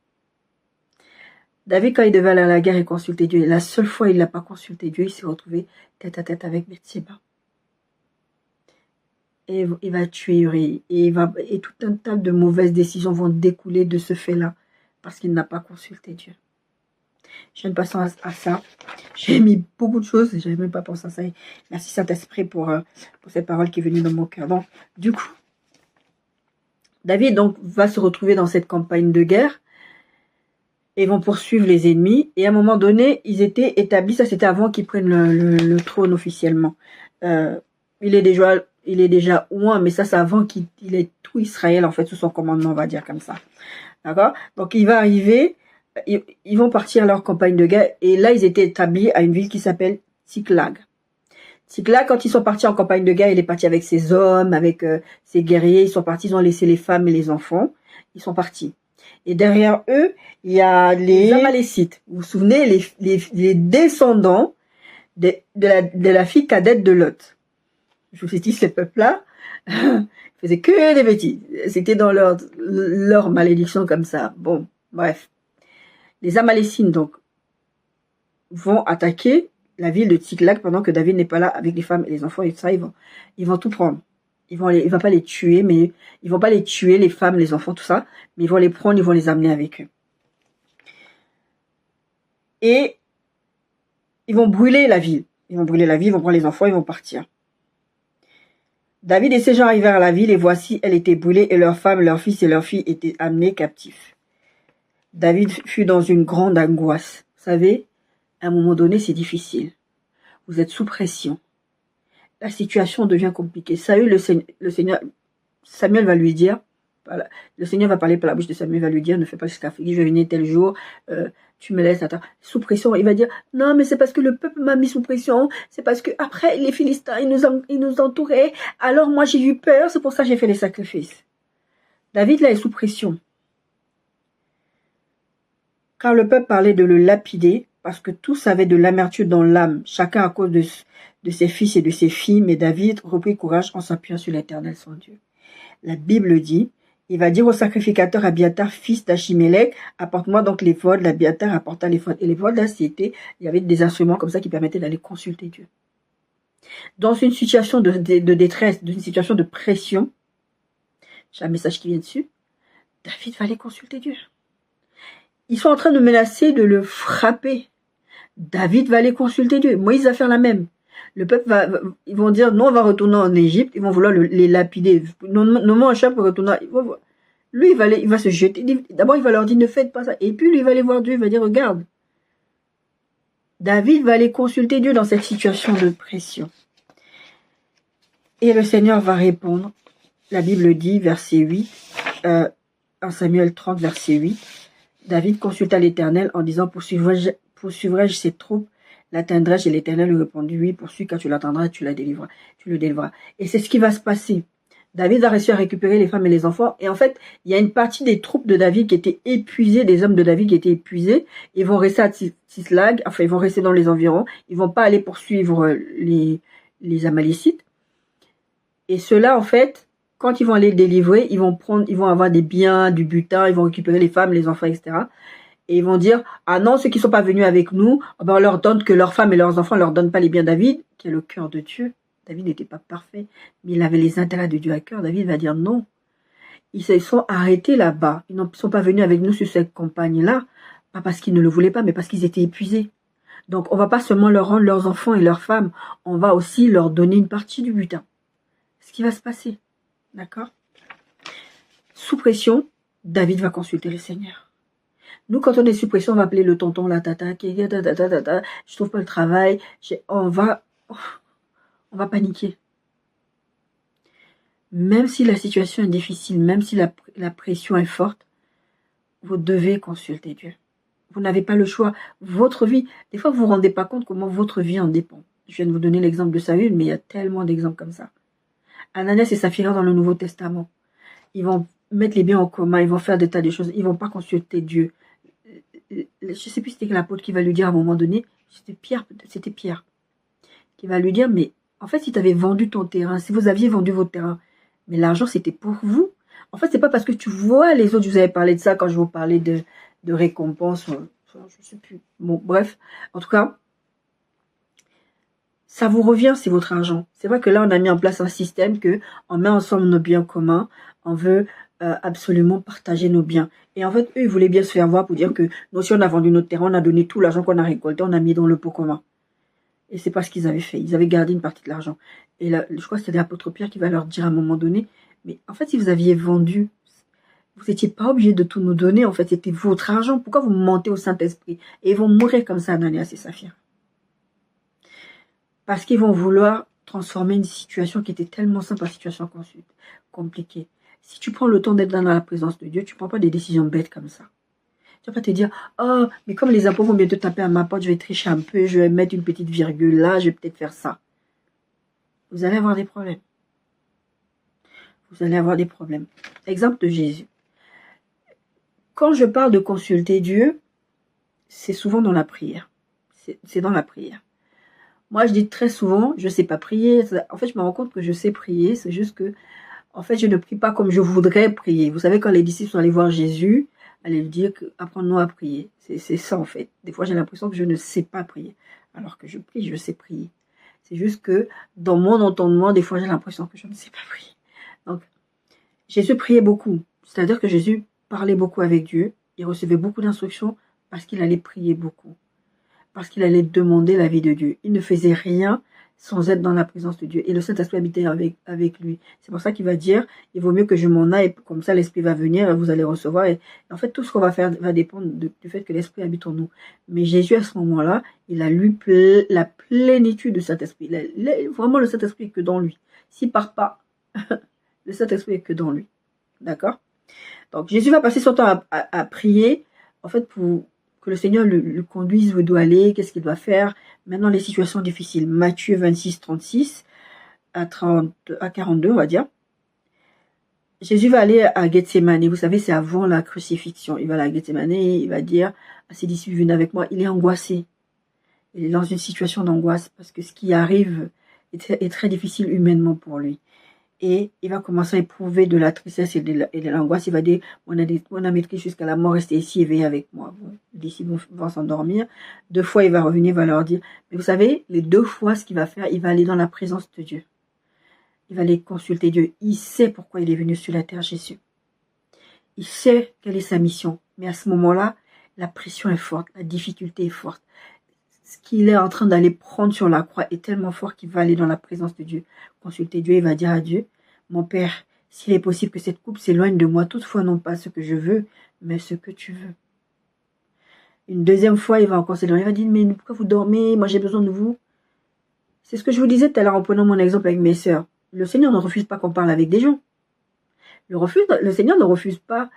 Speaker 1: David, quand il devait aller à la guerre et consulter Dieu, la seule fois où il n'a pas consulté Dieu, il s'est retrouvé tête à tête avec Bathsheba. Et il va tuer Uri. Et tout un tas de mauvaises décisions vont découler de ce fait-là. Parce qu'il n'a pas consulté Dieu. Je viens de passer à ça. J'ai mis beaucoup de choses. Je n'avais même pas pensé à ça. Merci Saint-Esprit pour cette parole qui est venue dans mon cœur. Donc, du coup, David va se retrouver dans cette campagne de guerre. Et vont poursuivre les ennemis. Et à un moment donné, ils étaient établis. Ça, c'était avant qu'ils prennent le trône officiellement. Il est déjà loin, mais ça, c'est avant qu'il ait tout Israël, en fait, sous son commandement, on va dire comme ça. D'accord? Donc, il va arriver, ils vont partir à leur campagne de guerre, et là, ils étaient établis à une ville qui s'appelle Tsiklag. Tsiklag, quand ils sont partis en campagne de guerre, il est parti avec ses hommes, avec ses guerriers, ils sont partis, ils ont laissé les femmes et les enfants, ils sont partis. Et derrière eux, il y a les Amalécites. Vous vous souvenez, les descendants de la fille cadette de Lot. Je vous ai dit, ces peuples-là faisaient que des bêtises. C'était dans leur malédiction comme ça. Bon, bref. Les Amalécites, donc, vont attaquer la ville de Tsiklag pendant que David n'est pas là avec les femmes et les enfants et tout ça. Ils vont tout prendre. Il va pas les tuer, mais ils vont pas les tuer, les femmes, les enfants, tout ça. Mais ils vont les prendre, ils vont les amener avec eux. et ils vont brûler la ville. Ils vont brûler la ville, ils vont prendre les enfants, ils vont partir. David et ses gens arrivèrent à la ville, et voici, elle était brûlée, et leurs femmes, leurs fils et leurs filles étaient amenés captifs. David fut dans une grande angoisse. Vous savez, à un moment donné, c'est difficile. Vous êtes sous pression. La situation devient compliquée. Samuel va lui dire, le Seigneur va parler par la bouche de Samuel, va lui dire, ne fais pas ce qu'a fait, je vais venir tel jour, tu me laisses attendre. Sous pression, il va dire, non, mais c'est parce que le peuple m'a mis sous pression, c'est parce que après les Philistins, ils nous entouraient, alors moi j'ai eu peur, c'est pour ça que j'ai fait les sacrifices. David là est sous pression. Car le peuple parlait de le lapider, parce que tous avaient de l'amertume dans l'âme, chacun à cause de ses fils et de ses filles, mais David reprit courage en s'appuyant sur l'Éternel son Dieu. La Bible dit, il va dire au sacrificateur Abiatar, fils d'Achimélec, apporte-moi donc l'éphod. L'Abiatar apporta l'éphod. Et l'éphod, là, il y avait des instruments comme ça qui permettaient d'aller consulter Dieu. Dans une situation de détresse, dans une situation de pression, j'ai un message qui vient dessus, David va aller consulter Dieu. Ils sont en train de menacer de le frapper. David va aller consulter Dieu. Moïse va faire la même. Le peuple ils vont dire, non, on va retourner en Égypte, ils vont vouloir les lapider. Non, un chat pour retourner. Lui, il va se jeter. D'abord, il va leur dire, ne faites pas ça. Et puis, lui, il va aller voir Dieu, il va dire, regarde. David va aller consulter Dieu dans cette situation de pression. Et le Seigneur va répondre. La Bible dit, verset 8, 1 Samuel 30, verset 8, David consulta l'Éternel en disant, poursuivrai-je ces troupes, l'atteindrai-je? Et l'Éternel lui répondit, oui, poursuis, quand tu l'atteindras, tu le délivreras. Et c'est ce qui va se passer. David a réussi à récupérer les femmes et les enfants. Et en fait, il y a une partie des troupes de David qui étaient épuisées, des hommes de David qui étaient épuisés. Ils vont rester à Tsiklag, enfin, ils vont rester dans les environs. Ils vont pas aller poursuivre les Amalécites. Et ceux-là, en fait, quand ils vont aller délivrer, ils vont avoir des biens, du butin, ils vont récupérer les femmes, les enfants, etc. Et ils vont dire, ah non, ceux qui sont pas venus avec nous, ben on leur donne que leurs femmes et leurs enfants, leur donnent pas les biens. David, qui est le cœur de Dieu. David n'était pas parfait, mais il avait les intérêts de Dieu à cœur. David va dire non. Ils se sont arrêtés là-bas. Ils ne sont pas venus avec nous sur cette campagne-là, pas parce qu'ils ne le voulaient pas, mais parce qu'ils étaient épuisés. Donc, on va pas seulement leur rendre leurs enfants et leurs femmes, on va aussi leur donner une partie du butin. Ce qui va se passer. D'accord? Sous pression, David va consulter le Seigneur. Nous, quand on est sous pression, on va appeler le tonton, la tata, je trouve pas le travail, on va paniquer. Même si la situation est difficile, même si la pression est forte, vous devez consulter Dieu. Vous n'avez pas le choix. Votre vie, des fois, vous ne vous rendez pas compte comment votre vie en dépend. Je viens de vous donner l'exemple de Saül, mais il y a tellement d'exemples comme ça. Ananias et Saphira dans le Nouveau Testament, ils vont mettre les biens en commun, ils vont faire des tas de choses, ils ne vont pas consulter Dieu. Je ne sais plus c'était l'apôtre qui va lui dire à un moment donné, c'était Pierre, qui va lui dire, mais en fait, si tu avais vendu ton terrain, si vous aviez vendu votre terrain, mais l'argent, c'était pour vous. En fait, c'est pas parce que tu vois les autres, je vous avais parlé de ça quand je vous parlais de récompense, je sais plus. Bon, bref, en tout cas, ça vous revient, c'est votre argent. C'est vrai que là, on a mis en place un système que on met ensemble nos biens communs, on veut absolument partager nos biens. Et en fait, eux, ils voulaient bien se faire voir pour dire que nous, si on a vendu notre terrain, on a donné tout l'argent qu'on a récolté, on a mis dans le pot commun. Et c'est pas ce qu'ils avaient fait. Ils avaient gardé une partie de l'argent. Et là, je crois que c'était l'apôtre Pierre qui va leur dire à un moment donné, mais en fait, si vous aviez vendu, vous n'étiez pas obligé de tout nous donner. En fait, c'était votre argent. Pourquoi vous mentez au Saint-Esprit? Et ils vont mourir comme ça, Ananias et Saphira. Parce qu'ils vont vouloir transformer une situation qui était tellement simple en situation compliquée. Si tu prends le temps d'être dans la présence de Dieu, tu ne prends pas des décisions bêtes comme ça. Tu vas pas te dire, oh, mais comme les impôts vont bientôt taper à ma porte, je vais tricher un peu, je vais mettre une petite virgule là, je vais peut-être faire ça. Vous allez avoir des problèmes. Vous allez avoir des problèmes. Exemple de Jésus. Quand je parle de consulter Dieu, c'est souvent dans la prière. C'est dans la prière. Moi, je dis très souvent, je ne sais pas prier. En fait, je me rends compte que je sais prier. C'est juste que, en fait, je ne prie pas comme je voudrais prier. Vous savez, quand les disciples sont allés voir Jésus, aller lui dire apprends-nous à prier. C'est ça, en fait. Des fois, j'ai l'impression que je ne sais pas prier. Alors que je prie, je sais prier. C'est juste que, dans mon entendement, des fois, j'ai l'impression que je ne sais pas prier. Donc, Jésus priait beaucoup. C'est-à-dire que Jésus parlait beaucoup avec Dieu. Il recevait beaucoup d'instructions parce qu'il allait prier beaucoup. parce qu'il allait demander l'avis de Dieu. Il ne faisait rien sans être dans la présence de Dieu. Et le Saint-Esprit habitait avec lui. C'est pour ça qu'il va dire, il vaut mieux que je m'en aille, comme ça l'Esprit va venir et vous allez recevoir. Et en fait, tout ce qu'on va faire va dépendre du fait que l'Esprit habite en nous. Mais Jésus, à ce moment-là, il a lu la plénitude du Saint-Esprit. Vraiment, le Saint-Esprit est que dans lui. S'il part pas, le Saint-Esprit est que dans lui. D'accord? Donc, Jésus va passer son temps à prier, en fait, pour que le Seigneur le conduise où il doit aller, qu'est-ce qu'il doit faire. Maintenant, les situations difficiles. Matthieu 26, 36 à 42, on va dire. Jésus va aller à Gethsémane. Vous savez, c'est avant la crucifixion. Il va aller à Gethsémane et il va dire à ses disciples, venez avec moi. Il est angoissé. Il est dans une situation d'angoisse parce que ce qui arrive est très difficile humainement pour lui. Et il va commencer à éprouver de la tristesse et de l'angoisse. Il va dire, mon ami Christ jusqu'à la mort, restez ici, éveillés avec moi. Bon, les disciples vont s'endormir. 2 fois, il va revenir, il va leur dire. Mais vous savez, les 2 fois, ce qu'il va faire, il va aller dans la présence de Dieu. Il va aller consulter Dieu. Il sait pourquoi il est venu sur la terre, Jésus. Il sait quelle est sa mission. Mais à ce moment-là, la pression est forte, la difficulté est forte. Ce qu'il est en train d'aller prendre sur la croix est tellement fort qu'il va aller dans la présence de Dieu, consulter Dieu, il va dire à Dieu, mon Père, s'il est possible que cette coupe s'éloigne de moi, toutefois non pas ce que je veux, mais ce que tu veux. Une 2e fois, il va encore s'éloigner, il va dire, mais pourquoi vous dormez, moi j'ai besoin de vous. C'est ce que je vous disais tout à l'heure en prenant mon exemple avec mes sœurs. Le Seigneur ne refuse pas qu'on parle avec des gens. Le Seigneur ne refuse pas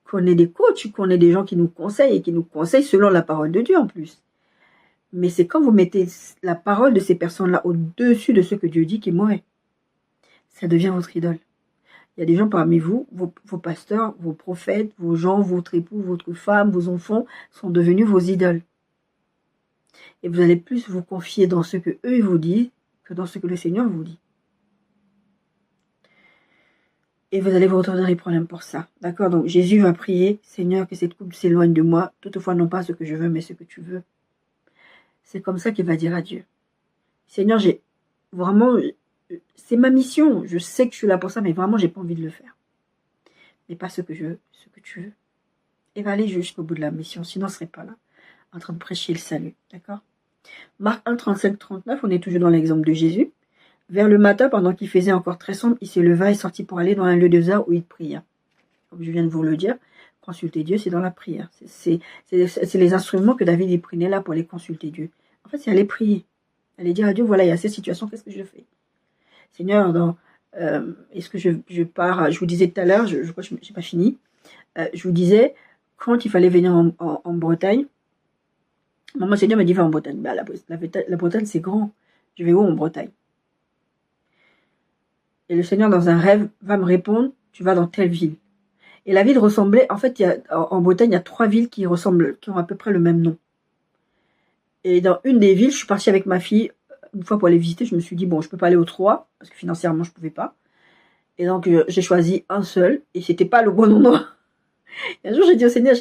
Speaker 1: qu'on ait des coachs, qu'on ait des gens qui nous conseillent et qui nous conseillent selon la parole de Dieu en plus. Mais c'est quand vous mettez la parole de ces personnes-là au-dessus de ce que Dieu dit qui mourrait. Ça devient votre idole. Il y a des gens parmi vous, vos pasteurs, vos prophètes, vos gens, votre époux, votre femme, vos enfants sont devenus vos idoles. Et vous allez plus vous confier dans ce que eux vous disent que dans ce que le Seigneur vous dit. Et vous allez vous retrouver dans les problèmes pour ça. D'accord? Donc Jésus va prier, Seigneur, que cette coupe s'éloigne de moi, toutefois non pas ce que je veux, mais ce que tu veux. C'est comme ça qu'il va dire à Dieu. Seigneur, c'est ma mission. Je sais que je suis là pour ça, mais vraiment, j'ai pas envie de le faire. Mais pas ce que tu veux. Et va aller jusqu'au bout de la mission, sinon on ne serait pas là, en train de prêcher le salut. D'accord? Marc 1, 35, 39, on est toujours dans l'exemple de Jésus. Vers le matin, pendant qu'il faisait encore très sombre, il se leva et sortit pour aller dans un lieu désert où il pria. Comme je viens de vous le dire, consulter Dieu, c'est dans la prière. C'est les instruments que David y prenait là pour aller consulter Dieu. En fait, c'est aller prier. Aller dire à Dieu, voilà, il y a cette situation, qu'est-ce que je fais? Seigneur, est-ce que je pars? Je vous disais tout à l'heure, je crois que je n'ai pas fini. Je vous disais, quand il fallait venir en Bretagne, maman Seigneur m'a dit, va en Bretagne. Bah, la Bretagne, c'est grand. Je vais où en Bretagne? Et le Seigneur, dans un rêve, va me répondre, tu vas dans telle ville. Et la ville ressemblait, en fait, en Bretagne, il y a 3 villes qui ressemblent, qui ont à peu près le même nom. Et dans une des villes, je suis partie avec ma fille, une fois pour aller visiter, je me suis dit, bon, je peux pas aller aux 3, parce que financièrement, je pouvais pas. Et donc, j'ai choisi un seul, et c'était pas le bon endroit. Et un jour, j'ai dit au Seigneur,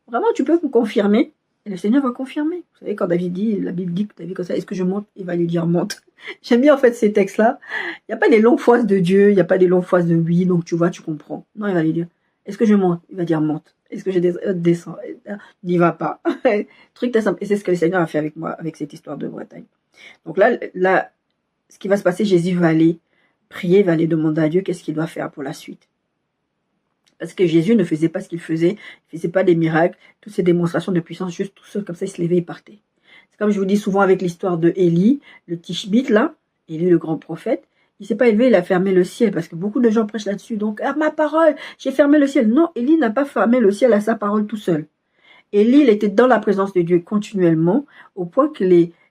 Speaker 1: vraiment, tu peux me confirmer? Et le Seigneur va confirmer. Vous savez, quand David dit, la Bible dit que David comme ça, est-ce que je monte? Il va lui dire monte. J'aime bien en fait ces textes-là. Il n'y a pas des longues phrases de Dieu, il n'y a pas des longues phrases de oui, donc tu vois, tu comprends. Non, il va lui dire, est-ce que je monte? Il va dire monte. Est-ce que je descends? N'y va pas. Truc très simple. Et c'est ce que le Seigneur a fait avec moi, avec cette histoire de Bretagne. Donc là, ce qui va se passer, Jésus va aller prier, va aller demander à Dieu qu'est-ce qu'il doit faire pour la suite. Parce que Jésus ne faisait pas ce qu'il faisait, il ne faisait pas des miracles, toutes ces démonstrations de puissance, juste tout seul, comme ça, il se levait et partait. C'est comme je vous dis souvent avec l'histoire de Élie, le Tishbite, là, Élie le grand prophète, il ne s'est pas élevé, il a fermé le ciel, parce que beaucoup de gens prêchent là-dessus. Donc, ah, ma parole, j'ai fermé le ciel. Non, Élie n'a pas fermé le ciel à sa parole tout seul. Élie, il était dans la présence de Dieu continuellement, au point que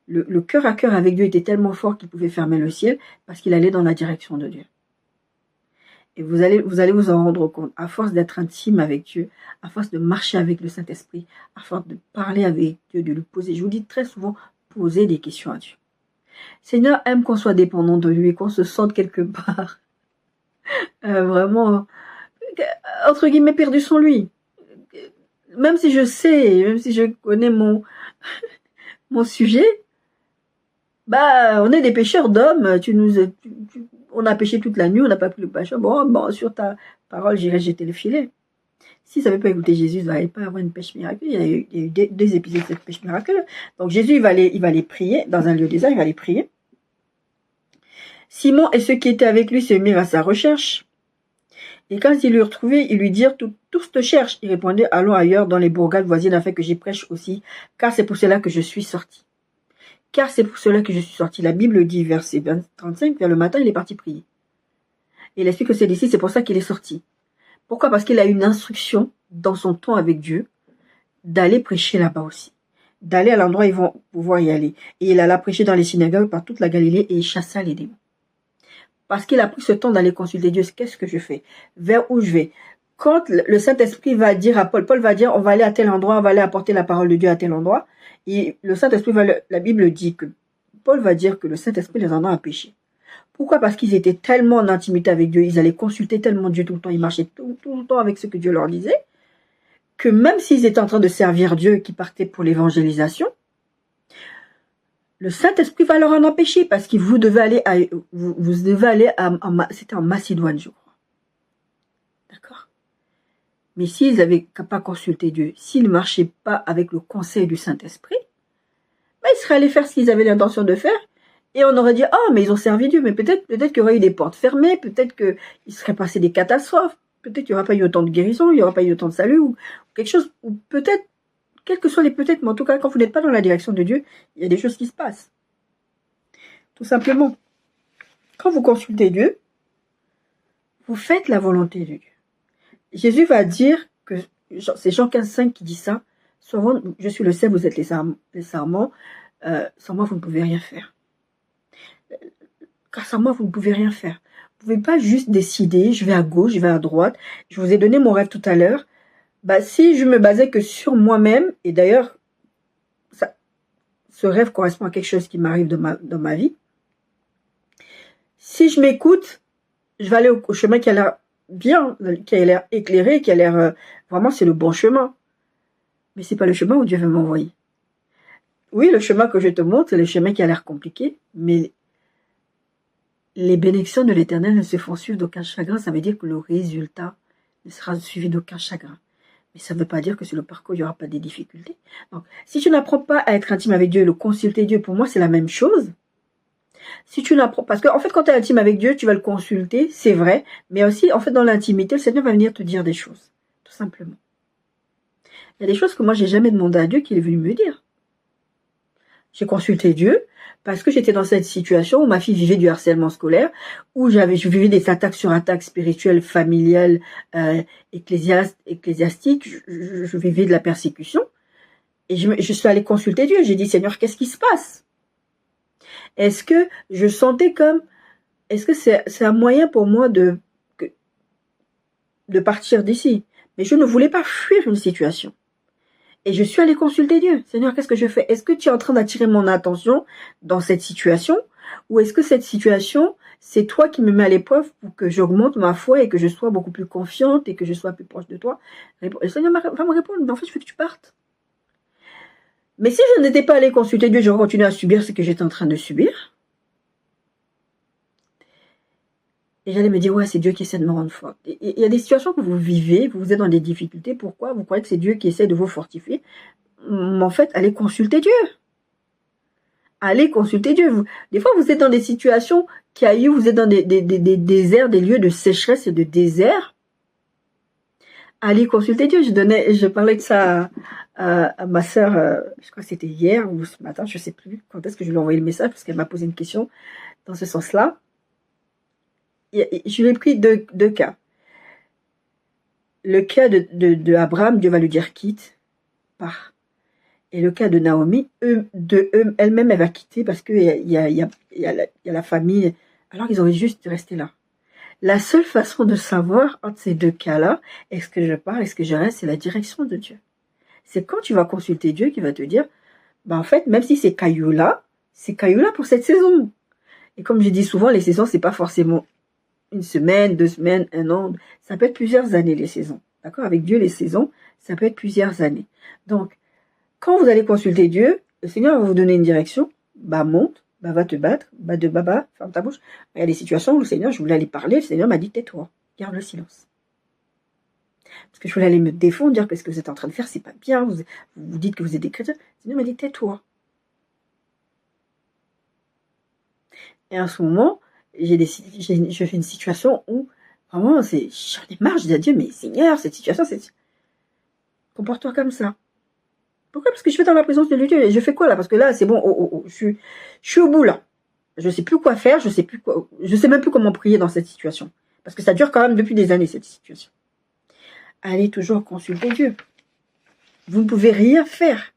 Speaker 1: le cœur à cœur avec Dieu était tellement fort qu'il pouvait fermer le ciel, parce qu'il allait dans la direction de Dieu. Et vous allez vous en rendre compte, à force d'être intime avec Dieu, à force de marcher avec le Saint-Esprit, à force de parler avec Dieu, de lui poser, je vous dis très souvent, poser des questions à Dieu. Seigneur aime qu'on soit dépendant de lui, qu'on se sente quelque part vraiment, entre guillemets, perdu sans lui. Même si je sais, même si je connais mon sujet, bah, on est des pécheurs d'hommes, on a péché toute la nuit, on n'a pas pris le péché. Bon, sur ta parole, j'irai jeter le filet. S'ils n'avaient pas écouté Jésus, ils n'allaient pas avoir une pêche miraculeuse. Il y a eu deux épisodes de cette pêche miraculeuse. Donc Jésus, il va aller prier dans un lieu désert, il va aller prier. Simon et ceux qui étaient avec lui se mirent à sa recherche. Et quand ils lui retrouvaient, ils lui dirent, tous te cherchent. Il répondait, allons ailleurs dans les bourgades voisines afin que j'y prêche aussi, car c'est pour cela que je suis sorti. Car c'est pour cela que je suis sorti. La Bible dit, verset 35, vers le matin, il est parti prier. Et il explique que c'est d'ici, c'est pour ça qu'il est sorti. Pourquoi? Parce qu'il a une instruction dans son temps avec Dieu d'aller prêcher là-bas aussi. D'aller à l'endroit où ils vont pouvoir y aller. Et il alla prêcher dans les synagogues par toute la Galilée et il chassa les démons. Parce qu'il a pris ce temps d'aller consulter Dieu, qu'est-ce que je fais? Vers où je vais? Quand le Saint-Esprit va dire à Paul va dire, on va aller à tel endroit, on va aller apporter la parole de Dieu à tel endroit. Et le Saint-Esprit la Bible dit que Paul va dire que le Saint-Esprit les en a péché. Pourquoi? Parce qu'ils étaient tellement en intimité avec Dieu, ils allaient consulter tellement Dieu tout le temps, ils marchaient tout le temps avec ce que Dieu leur disait, que même s'ils étaient en train de servir Dieu et qu'ils partaient pour l'évangélisation, le Saint-Esprit va leur en empêcher parce que vous devez aller c'était en Macédoine, je crois. D'accord? Mais s'ils n'avaient pas consulté Dieu, s'ils ne marchaient pas avec le conseil du Saint-Esprit, ben ils seraient allés faire ce qu'ils avaient l'intention de faire. Et on aurait dit, oh, mais ils ont servi Dieu, mais peut-être qu'il y aurait eu des portes fermées, peut-être qu'il serait passé des catastrophes, peut-être qu'il n'y aura pas eu autant de guérison, il n'y aura pas eu autant de salut, ou quelque chose, ou peut-être, quels que soient les peut-être, mais en tout cas, quand vous n'êtes pas dans la direction de Dieu, il y a des choses qui se passent. Tout simplement. Quand vous consultez Dieu, vous faites la volonté de Dieu. Jésus va dire que, c'est Jean 15,5 qui dit ça, souvent, je suis le seul, vous êtes les sarments, sans moi, vous ne pouvez rien faire. Car sans moi, vous ne pouvez rien faire. Vous ne pouvez pas juste décider, je vais à gauche, je vais à droite. Je vous ai donné mon rêve tout à l'heure. Bah, si je me basais que sur moi-même, et d'ailleurs, ce rêve correspond à quelque chose qui m'arrive dans ma vie. Si je m'écoute, je vais aller au chemin qui a l'air bien, qui a l'air éclairé, qui a l'air vraiment, c'est le bon chemin. Mais c'est pas le chemin où Dieu veut m'envoyer. Oui, le chemin que je te montre, c'est le chemin qui a l'air compliqué, mais les bénédictions de l'Éternel ne se font suivre d'aucun chagrin. Ça veut dire que le résultat ne sera suivi d'aucun chagrin. Mais ça ne veut pas dire que sur le parcours, il n'y aura pas des difficultés. Donc, si tu n'apprends pas à être intime avec Dieu et le consulter Dieu, pour moi, c'est la même chose. Si tu n'apprends, parce qu'en fait, quand tu es intime avec Dieu, tu vas le consulter, c'est vrai, mais aussi, en fait, dans l'intimité, le Seigneur va venir te dire des choses, tout simplement. Il y a des choses que moi, j'ai jamais demandé à Dieu qu'il est venu me dire. J'ai consulté Dieu parce que j'étais dans cette situation où ma fille vivait du harcèlement scolaire, où je vivais des attaques sur attaques spirituelles, familiales, ecclésiastiques, je vivais de la persécution. Et je suis allée consulter Dieu. J'ai dit, Seigneur, qu'est-ce qui se passe? Est-ce que je sentais est-ce que c'est un moyen pour moi de partir d'ici? Mais je ne voulais pas fuir une situation. Et je suis allée consulter Dieu. Seigneur, qu'est-ce que je fais? Est-ce que tu es en train d'attirer mon attention dans cette situation? Ou est-ce que cette situation, c'est toi qui me mets à l'épreuve pour que j'augmente ma foi et que je sois beaucoup plus confiante et que je sois plus proche de toi? Et le Seigneur va me répondre, mais en fait, je veux que tu partes. Mais si je n'étais pas allée consulter Dieu, j'aurais continué à subir ce que j'étais en train de subir. Et j'allais me dire, ouais, c'est Dieu qui essaie de me rendre forte. Il y a des situations que vous vivez, vous êtes dans des difficultés. Pourquoi? Vous croyez que c'est Dieu qui essaie de vous fortifier. Mais en fait, allez consulter Dieu. Allez consulter Dieu. Des fois, vous êtes dans des situations vous êtes dans des déserts, des lieux de sécheresse et de désert. Allez consulter Dieu. Je parlais de ça à ma sœur, je crois que c'était hier ou ce matin, je ne sais plus quand est-ce que je lui ai envoyé le message parce qu'elle m'a posé une question dans ce sens-là. Je lui ai pris deux cas. Le cas de Abraham, Dieu va lui dire quitte, pars. Et le cas de Naomi, elle-même, elle va quitter parce qu'il y a la famille. Alors ils ont juste resté là. La seule façon de savoir entre ces deux cas-là, est-ce que je pars, est-ce que je reste, c'est la direction de Dieu. C'est quand tu vas consulter Dieu qui va te dire, en fait, même si c'est caillou-là pour cette saison. Et comme je dis souvent, les saisons, c'est pas forcément une semaine, 2 semaines, 1 an. Ça peut être plusieurs années, les saisons. D'accord? Avec Dieu, les saisons, ça peut être plusieurs années. Donc, quand vous allez consulter Dieu, le Seigneur va vous donner une direction. Monte, va te battre, ferme ta bouche. Il y a des situations où le Seigneur, je voulais aller parler, le Seigneur m'a dit tais-toi, garde le silence. Parce que je voulais aller me défendre, dire que ce que vous êtes en train de faire, c'est pas bien, vous dites que vous êtes des chrétiens. Le Seigneur m'a dit, tais-toi. Et à ce moment, je fais une situation où, vraiment, j'en ai marre, je dis à Dieu, mais Seigneur, cette situation, comporte-toi comme ça. Pourquoi? Parce que je suis dans la présence de Dieu. Et je fais quoi là? Parce que là, c'est bon, je suis au bout là. Je sais plus quoi faire, je sais même plus comment prier dans cette situation. Parce que ça dure quand même depuis des années, cette situation. Allez toujours consulter Dieu. Vous ne pouvez rien faire.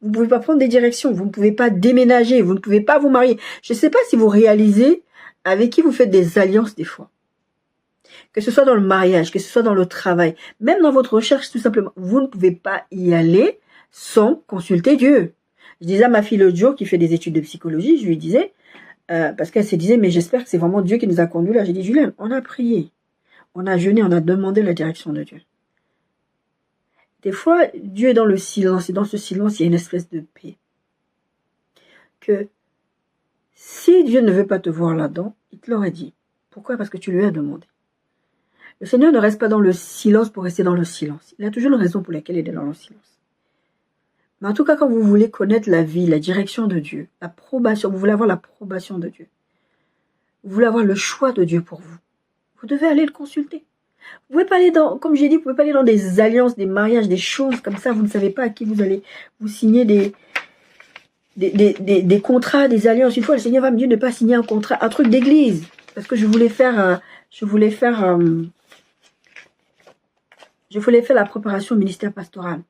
Speaker 1: Vous ne pouvez pas prendre des directions. Vous ne pouvez pas déménager. Vous ne pouvez pas vous marier. Je ne sais pas si vous réalisez avec qui vous faites des alliances des fois. Que ce soit dans le mariage, que ce soit dans le travail, même dans votre recherche tout simplement. Vous ne pouvez pas y aller sans consulter Dieu. Je disais à ma fille l'autre jour qui fait des études de psychologie, je lui disais, parce qu'elle se disait, mais j'espère que c'est vraiment Dieu qui nous a conduits là. J'ai dit, Julien, on a prié, on a jeûné, on a demandé la direction de Dieu. Des fois, Dieu est dans le silence, et dans ce silence, il y a une espèce de paix. Que si Dieu ne veut pas te voir là-dedans, il te l'aurait dit. Pourquoi? Parce que tu lui as demandé. Le Seigneur ne reste pas dans le silence pour rester dans le silence. Il a toujours une raison pour laquelle il est dans le silence. Mais en tout cas, quand vous voulez connaître la vie, la direction de Dieu, l'approbation, vous voulez avoir l'approbation de Dieu, vous voulez avoir le choix de Dieu pour vous, vous devez aller le consulter. Vous pouvez pas aller dans, comme j'ai dit, vous pouvez pas aller dans des alliances, des mariages, des choses comme ça, vous ne savez pas à qui vous allez vous signer des contrats, des alliances. Une fois, le Seigneur va me dire de ne pas signer un contrat, un truc d'église. Parce que je voulais faire la préparation au ministère pastoral.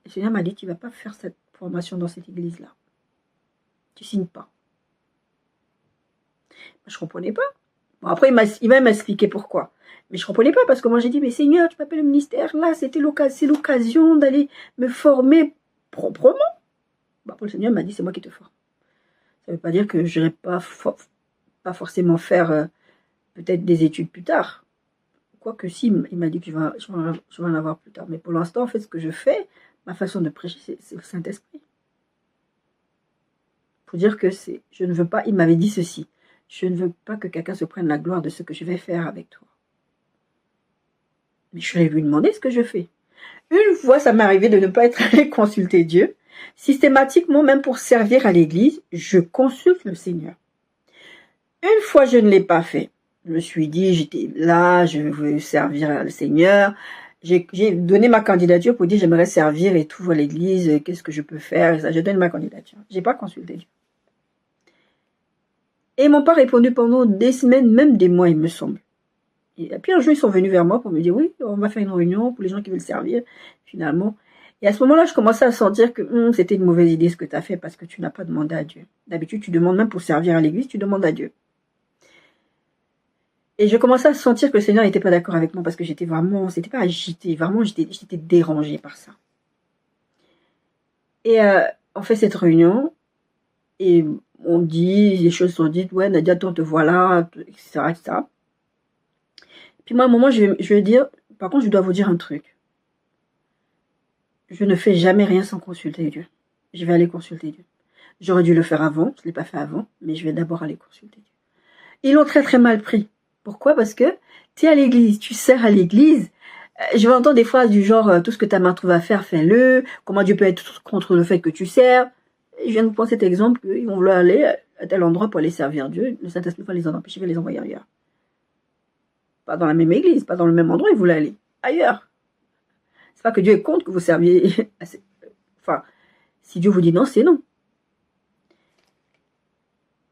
Speaker 1: Le Seigneur m'a dit, tu ne vas pas faire cette formation dans cette église-là. Tu ne signes pas. Je ne comprenais pas. Bon, après, il va m'expliquer pourquoi. Mais je ne comprenais pas parce que moi, j'ai dit, mais Seigneur, tu m'appelles le ministère. Là, c'est l'occasion d'aller me former proprement. Bah, le Seigneur m'a dit, c'est moi qui te forme. Ça ne veut pas dire que je n'irai pas forcément faire peut-être des études plus tard. Quoique si, il m'a dit que je vais en avoir plus tard. Mais pour l'instant, en fait, ce que je fais, ma façon de prêcher, c'est le Saint-Esprit. Il faut dire que je ne veux pas, il m'avait dit ceci, je ne veux pas que quelqu'un se prenne la gloire de ce que je vais faire avec toi. Mais je vais lui demander ce que je fais. Une fois, ça m'est arrivé de ne pas être allé consulter Dieu. Systématiquement, même pour servir à l'église, je consulte le Seigneur. Une fois, je ne l'ai pas fait. Je me suis dit, j'étais là, je veux servir le Seigneur. J'ai donné ma candidature pour dire j'aimerais servir et tout à l'église, qu'est-ce que je peux faire. Je donne ma candidature. Je n'ai pas consulté Dieu. Et ils m'ont pas répondu pendant des semaines, même des mois, il me semble. Et puis un jour, ils sont venus vers moi pour me dire, oui, on va faire une réunion pour les gens qui veulent servir, finalement. Et à ce moment-là, je commençais à sentir que c'était une mauvaise idée ce que tu as fait parce que tu n'as pas demandé à Dieu. D'habitude, tu demandes même pour servir à l'église, tu demandes à Dieu. Et je commençais à sentir que le Seigneur n'était pas d'accord avec moi parce que j'étais vraiment, c'était pas agité, vraiment, j'étais dérangée par ça. Et on fait cette réunion et on dit, les choses sont dites, ouais, Nadia, toi, te voilà, etc., etc. Puis moi, à un moment, je vais dire, par contre, je dois vous dire un truc. Je ne fais jamais rien sans consulter Dieu. Je vais aller consulter Dieu. J'aurais dû le faire avant, je ne l'ai pas fait avant, mais je vais d'abord aller consulter Dieu. Ils l'ont très très mal pris. Pourquoi? Parce que tu es à l'église, tu sers à l'église. Je vais entendre des phrases du genre, tout ce que ta main trouve à faire, fais-le. Comment Dieu peut être contre le fait que tu sers? Je viens de vous prendre cet exemple, ils vont vouloir aller à tel endroit pour aller servir Dieu. Le Saint-Esprit va les en empêcher, il va les envoyer ailleurs. Pas dans la même église, pas dans le même endroit, ils voulaient aller ailleurs. C'est pas que Dieu est contre que vous serviez. Enfin, si Dieu vous dit non, c'est non.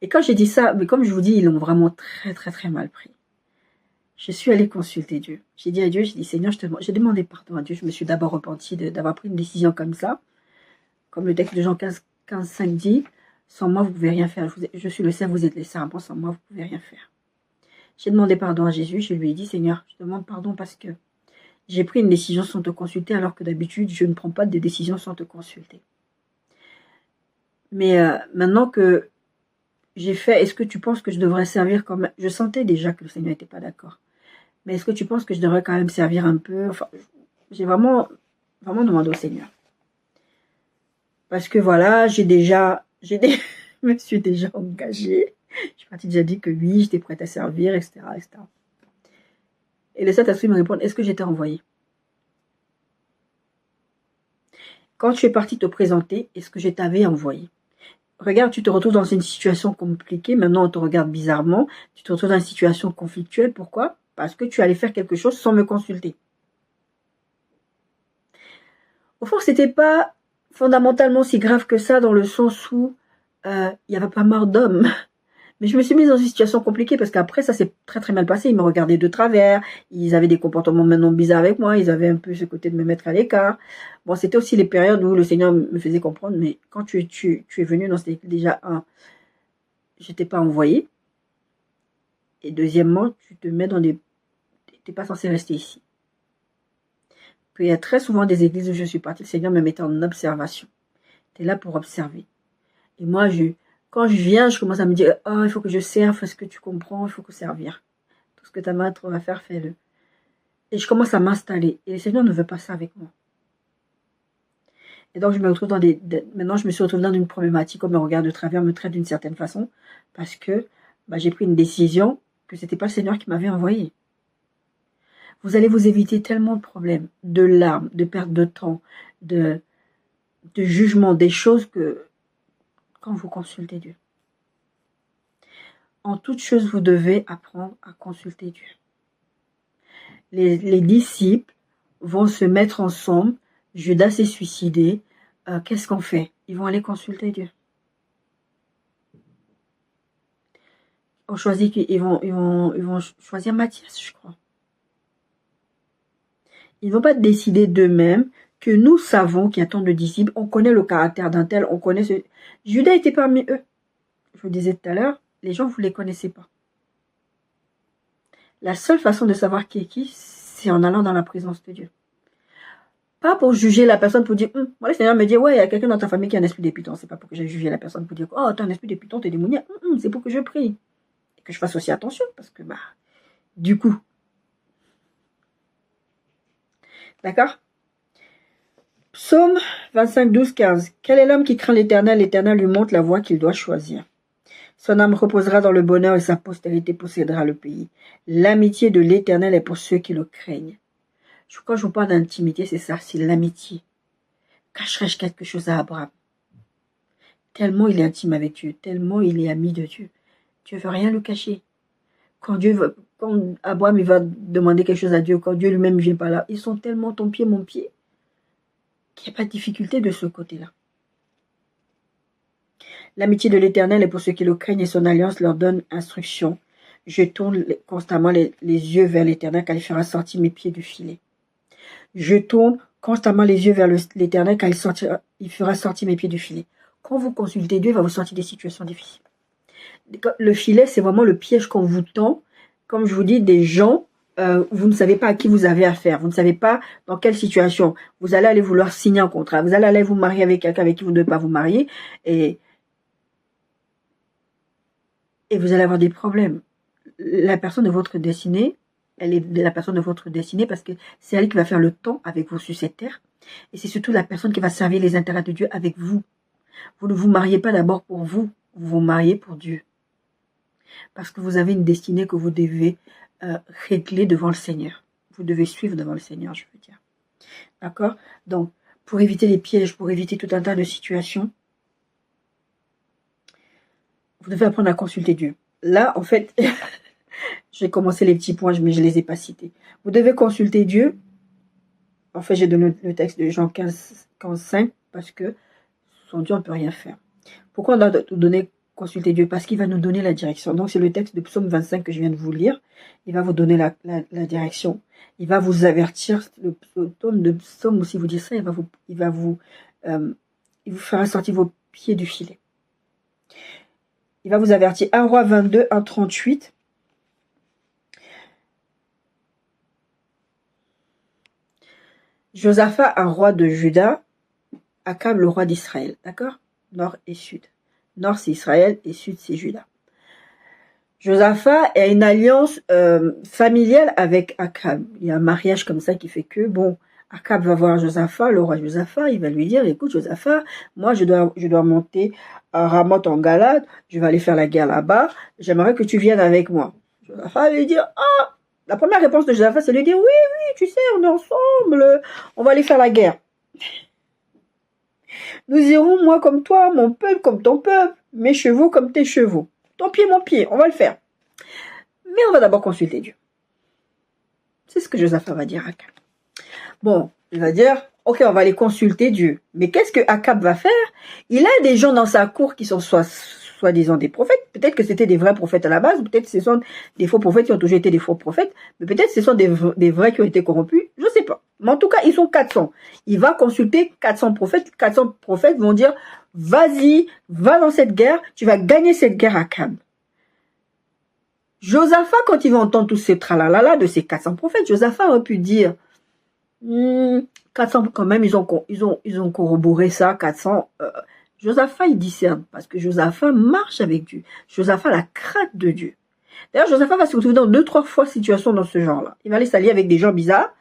Speaker 1: Et quand j'ai dit ça, mais comme je vous dis, ils l'ont vraiment très très très mal pris. Je suis allée consulter Dieu. J'ai dit à Dieu, j'ai dit Seigneur, j'ai demandé pardon à Dieu. Je me suis d'abord repentie d'avoir pris une décision comme ça. Comme le texte de Jean 15:5 dit, sans moi vous pouvez rien faire. Je suis le Saint, vous êtes les saints. Moi, sans moi vous pouvez rien faire. J'ai demandé pardon à Jésus, je lui ai dit, Seigneur, je demande pardon parce que j'ai pris une décision sans te consulter, alors que d'habitude, je ne prends pas de décision sans te consulter. Mais maintenant que j'ai fait, est-ce que tu penses que je devrais servir comme... Je sentais déjà que le Seigneur n'était pas d'accord. Mais est-ce que tu penses que je devrais quand même servir un peu? Enfin, j'ai vraiment demandé au Seigneur. Parce que voilà, je me suis déjà engagée. Je suis partie déjà dit que oui, j'étais prête à servir, etc., etc. Et le Saint-Esprit me répond, est-ce que j'étais envoyée? quand tu es parti te présenter, est-ce que je t'avais envoyé? Regarde, tu te retrouves dans une situation compliquée. Maintenant, on te regarde bizarrement. Tu te retrouves dans une situation conflictuelle. Pourquoi? Parce que tu allais faire quelque chose sans me consulter. Au fond, c'était pas fondamentalement si grave que ça, dans le sens où il n'y avait pas mort d'homme. Mais je me suis mise dans une situation compliquée parce qu'après, ça s'est très très mal passé. Ils me regardaient de travers. Ils avaient des comportements maintenant bizarres avec moi. Ils avaient un peu ce côté de me mettre à l'écart. Bon, c'était aussi les périodes où le Seigneur me faisait comprendre. Mais quand tu es venu, non, c'était déjà je t'ai pas envoyé. Et deuxièmement, tu te mets dans des... Tu n'es pas censé rester ici. Puis il y a très souvent des églises où je suis partie. Le Seigneur me mettait en observation. Tu es là pour observer. Et moi, quand je viens, je commence à me dire, oh, il faut que je serve, est-ce que tu comprends, il faut que servir. Tout ce que ta main va faire, fais-le. Et je commence à m'installer. Et le Seigneur ne veut pas ça avec moi. Et donc, je me retrouve maintenant, je me suis retrouvée dans une problématique. On me regarde de travers, me traite d'une certaine façon. Parce que j'ai pris une décision que ce n'était pas le Seigneur qui m'avait envoyé. Vous allez vous éviter tellement de problèmes, de larmes, de perte de temps, de jugement, des choses que quand vous consultez Dieu. En toute chose, vous devez apprendre à consulter Dieu. Les disciples vont se mettre ensemble. Judas s'est suicidé. Qu'est-ce qu'on fait? Ils vont aller consulter Dieu. On choisit qu'ils vont choisir Matthias, je crois. Ils ne vont pas décider d'eux-mêmes que nous savons qu'il y a tant de disciples. On connaît le caractère d'un tel. On connaît ce... Judas était parmi eux. Je vous disais tout à l'heure, les gens, vous ne les connaissez pas. La seule façon de savoir qui est qui, c'est en allant dans la présence de Dieu. Pas pour juger la personne, pour dire, moi le Seigneur me dit, ouais, il y a quelqu'un dans ta famille qui a un esprit d'épiton. C'est pas pour que j'aille juger la personne, pour dire, oh, tu as un esprit d'épiton, t'es démoniaque. C'est pour que je prie. Et que je fasse aussi attention, parce que, du coup. D'accord? Psaume 25, 12, 15. Quel est l'homme qui craint l'Éternel? L'Éternel lui montre la voie qu'il doit choisir. Son âme reposera dans le bonheur et sa postérité possédera le pays. L'amitié de l'Éternel est pour ceux qui le craignent. Quand je vous parle d'intimité, c'est ça, c'est l'amitié. Cacherai-je quelque chose à Abraham? Tellement il est intime avec Dieu, tellement il est ami de Dieu. Dieu ne veut rien lui cacher. Quand Abraham il va demander quelque chose à Dieu, quand Dieu lui-même ne vient pas là, ils sont tellement ton pied, mon pied, qu'il n'y a pas de difficulté de ce côté-là. L'amitié de l'Éternel est pour ceux qui le craignent et son alliance leur donne instruction. Je tourne constamment les yeux vers l'Éternel car il fera sortir mes pieds du filet. Je tourne constamment les yeux vers l'Éternel car il fera sortir mes pieds du filet. Quand vous consultez Dieu, il va vous sortir des situations difficiles. Le filet, c'est vraiment le piège qu'on vous tend. Comme je vous dis, des gens, vous ne savez pas à qui vous avez affaire. Vous ne savez pas dans quelle situation. Vous allez aller vouloir signer un contrat. Vous allez aller vous marier avec quelqu'un avec qui vous ne devez pas vous marier. Et vous allez avoir des problèmes. La personne de votre destinée, elle est la personne de votre destinée parce que c'est elle qui va faire le temps avec vous sur cette terre. Et c'est surtout la personne qui va servir les intérêts de Dieu avec vous. Vous ne vous mariez pas d'abord pour vous. Vous vous mariez pour Dieu. Parce que vous avez une destinée que vous devez régler devant le Seigneur. Vous devez suivre devant le Seigneur, je veux dire. D'accord? Donc, pour éviter les pièges, pour éviter tout un tas de situations, vous devez apprendre à consulter Dieu. Là, en fait, j'ai commencé les petits points, mais je ne les ai pas cités. Vous devez consulter Dieu. En fait, j'ai donné le texte de Jean 15, 5, parce que sans Dieu, on ne peut rien faire. Pourquoi on doit consulter Dieu? Parce qu'il va nous donner la direction. Donc, c'est le texte de Psaume 25 que je viens de vous lire. Il va vous donner la direction. Il va vous avertir. Le tome de Psaume aussi vous dit ça. Il vous fera sortir vos pieds du filet. Il va vous avertir. 1 Roi 22, 1, 38. Josaphat, un roi de Juda, Akab, le roi d'Israël. D'accord? Nord et sud. Nord, c'est Israël et sud, c'est Juda. Josaphat a une alliance familiale avec Akab. Il y a un mariage comme ça qui fait que, Akab va voir Josaphat, le roi Josaphat, il va lui dire, écoute Josaphat, moi je dois monter à Ramoth en Galade, je vais aller faire la guerre là-bas, j'aimerais que tu viennes avec moi. Josaphat lui dit, la première réponse de Josaphat, c'est de lui dire, oui, tu sais, on est ensemble, on va aller faire la guerre. Nous irons, moi comme toi, mon peuple comme ton peuple, mes chevaux comme tes chevaux. Ton pied, mon pied, on va le faire. Mais on va d'abord consulter Dieu. C'est ce que Josaphat va dire à Akab. Bon, il va dire, ok, on va aller consulter Dieu. Mais qu'est-ce que Akab va faire? Il a des gens dans sa cour qui sont soi-disant des prophètes. Peut-être que c'était des vrais prophètes à la base. Peut-être que ce sont des faux prophètes qui ont toujours été des faux prophètes. Mais peut-être que ce sont des vrais qui ont été corrompus. Je ne sais pas. Mais en tout cas, ils sont 400. Il va consulter 400 prophètes. 400 prophètes vont dire, vas-y, va dans cette guerre. Tu vas gagner cette guerre, Akab. Josaphat, quand il va entendre tous ces tralalala de ces 400 prophètes, Josaphat aurait pu dire, 400 quand même, ils ont corroboré ça, 400. Josaphat, il discerne, parce que Josaphat marche avec Dieu. Josaphat a la crainte de Dieu. D'ailleurs, Josaphat va se retrouver dans 2-3 fois situation dans ce genre-là. Il va aller s'allier avec des gens bizarres,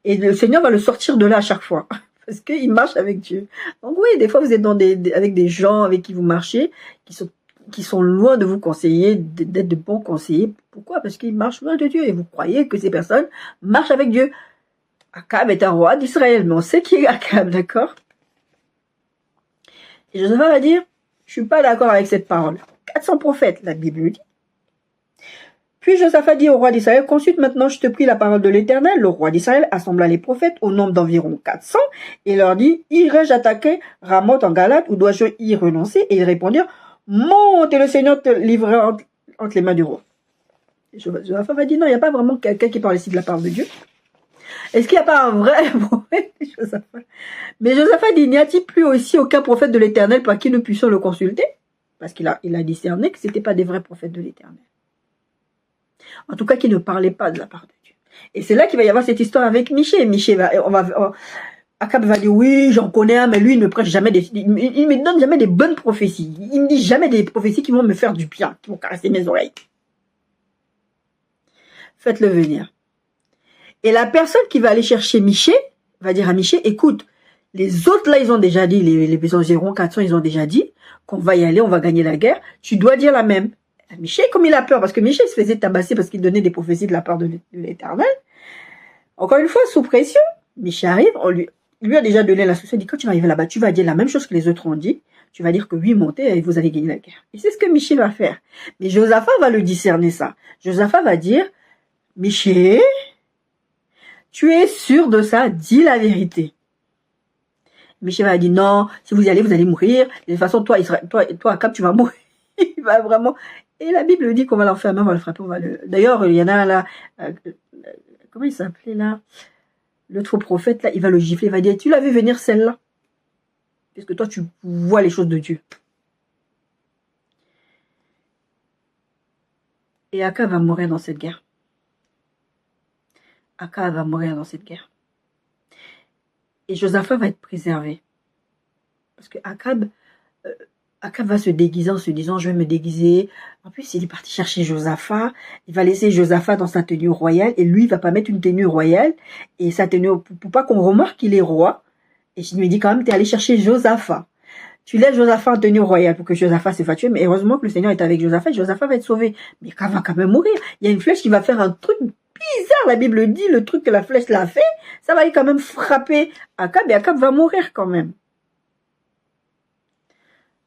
Speaker 1: et le Seigneur va le sortir de là à chaque fois, parce qu'il marche avec Dieu. Donc oui, des fois, vous êtes avec des gens avec qui vous marchez, qui sont loin de vous conseiller, d'être de bons conseillers. Pourquoi? Parce qu'ils marchent loin de Dieu, et vous croyez que ces personnes marchent avec Dieu. Akab est un roi d'Israël, mais on sait qui est Akab, d'accord? Et Josaphat va dire, je suis pas d'accord avec cette parole. 400 prophètes, la Bible dit. Puis Josaphat dit au roi d'Israël, consulte maintenant, je te prie, la parole de l'Éternel. Le roi d'Israël assembla les prophètes au nombre d'environ 400 et leur dit, irai-je attaquer Ramoth en Galate ou dois-je y renoncer? Et ils répondirent, monte et le Seigneur te livrera entre les mains du roi. Et Josaphat va dire, non, il n'y a pas vraiment quelqu'un qui parle ici de la parole de Dieu. Est-ce qu'il n'y a pas un vrai prophète, Josaphat? Mais Josaphat dit, n'y a-t-il plus aussi aucun prophète de l'Éternel par qui nous puissions le consulter? Parce qu'il a discerné que ce n'était pas des vrais prophètes de l'Éternel. En tout cas, qui ne parlaient pas de la part de Dieu. Et c'est là qu'il va y avoir cette histoire avec Michée. Akab va dire, oui, j'en connais un, mais lui, il ne prêche jamais il me donne jamais des bonnes prophéties. Il me dit jamais des prophéties qui vont me faire du bien, qui vont caresser mes oreilles. Faites-le venir. Et la personne qui va aller chercher Michée va dire à Michée, écoute, les autres là, ils ont déjà dit, les environ 400, ils ont déjà dit qu'on va y aller, on va gagner la guerre. Tu dois dire la même. Michée, comme il a peur, parce que Michée se faisait tabasser parce qu'il donnait des prophéties de la part de l'Éternel. Encore une fois, sous pression, Michée arrive, lui a déjà donné l'instruction, il dit, quand tu vas arriver là-bas, tu vas dire la même chose que les autres ont dit. Tu vas dire que oui, montez et vous allez gagner la guerre. Et c'est ce que Michée va faire. Mais Josaphat va le discerner ça. Josaphat va dire, Michée, tu es sûr de ça, dis la vérité. Michée va dire, non, si vous y allez, vous allez mourir. De toute façon, toi, Akab, tu vas mourir. Il va vraiment... Et la Bible dit qu'on va l'enfermer, on va le frapper, D'ailleurs, il y en a là, comment il s'appelait là? Le faux prophète, là, il va le gifler, il va dire, tu l'as vu venir celle-là? Puisque toi, tu vois les choses de Dieu. Et Akab va mourir dans cette guerre. Akab va mourir dans cette guerre. Et Josaphat va être préservé. Parce que Akab va se déguiser en se disant, je vais me déguiser. En plus, il est parti chercher Josaphat. Il va laisser Josaphat dans sa tenue royale. Et lui, il va pas mettre une tenue royale. Et sa tenue, pour pas qu'on remarque qu'il est roi. Et je lui dis quand même, t'es allé chercher Josaphat. Tu laisses Josaphat en tenue royale pour que Josaphat se fasse tuer. Mais heureusement que le Seigneur est avec Josaphat. Josaphat va être sauvé. Mais Akab va quand même mourir. Il y a une flèche qui va faire un truc bizarre. La Bible dit, le truc que la flèche l'a fait, ça va quand même frapper Akab. Et Akab va mourir quand même.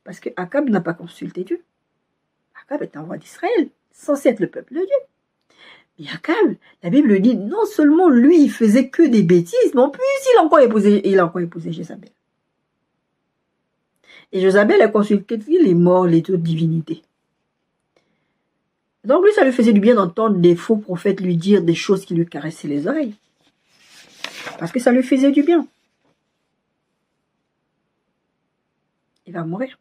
Speaker 1: Parce que Akab n'a pas consulté Dieu. Akab est un roi d'Israël, censé être le peuple de Dieu. Mais Akab, la Bible dit, non seulement lui, il faisait que des bêtises, mais en plus, il a encore épousé Jézabel. Et Jézabel a consulté les morts, les autres divinités. Donc lui, ça lui faisait du bien d'entendre des faux prophètes lui dire des choses qui lui caressaient les oreilles. Parce que ça lui faisait du bien. Il va mourir.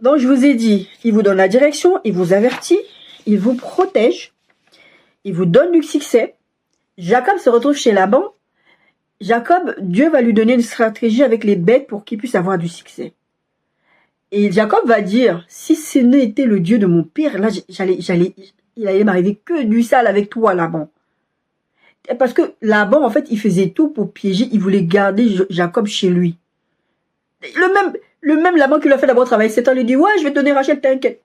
Speaker 1: Donc, je vous ai dit, il vous donne la direction, il vous avertit, il vous protège, il vous donne du succès. Jacob se retrouve chez Laban. Jacob, Dieu va lui donner une stratégie avec les bêtes pour qu'il puisse avoir du succès. Et Jacob va dire, si ce n'était le Dieu de mon père, là, il allait m'arriver que du sale avec toi, Laban. Parce que Laban, en fait, il faisait tout pour piéger, il voulait garder Jacob chez lui. Le même Laban qui lui a fait d'abord travailler 7 ans, lui dit, ouais, je vais te donner Rachel, t'inquiète.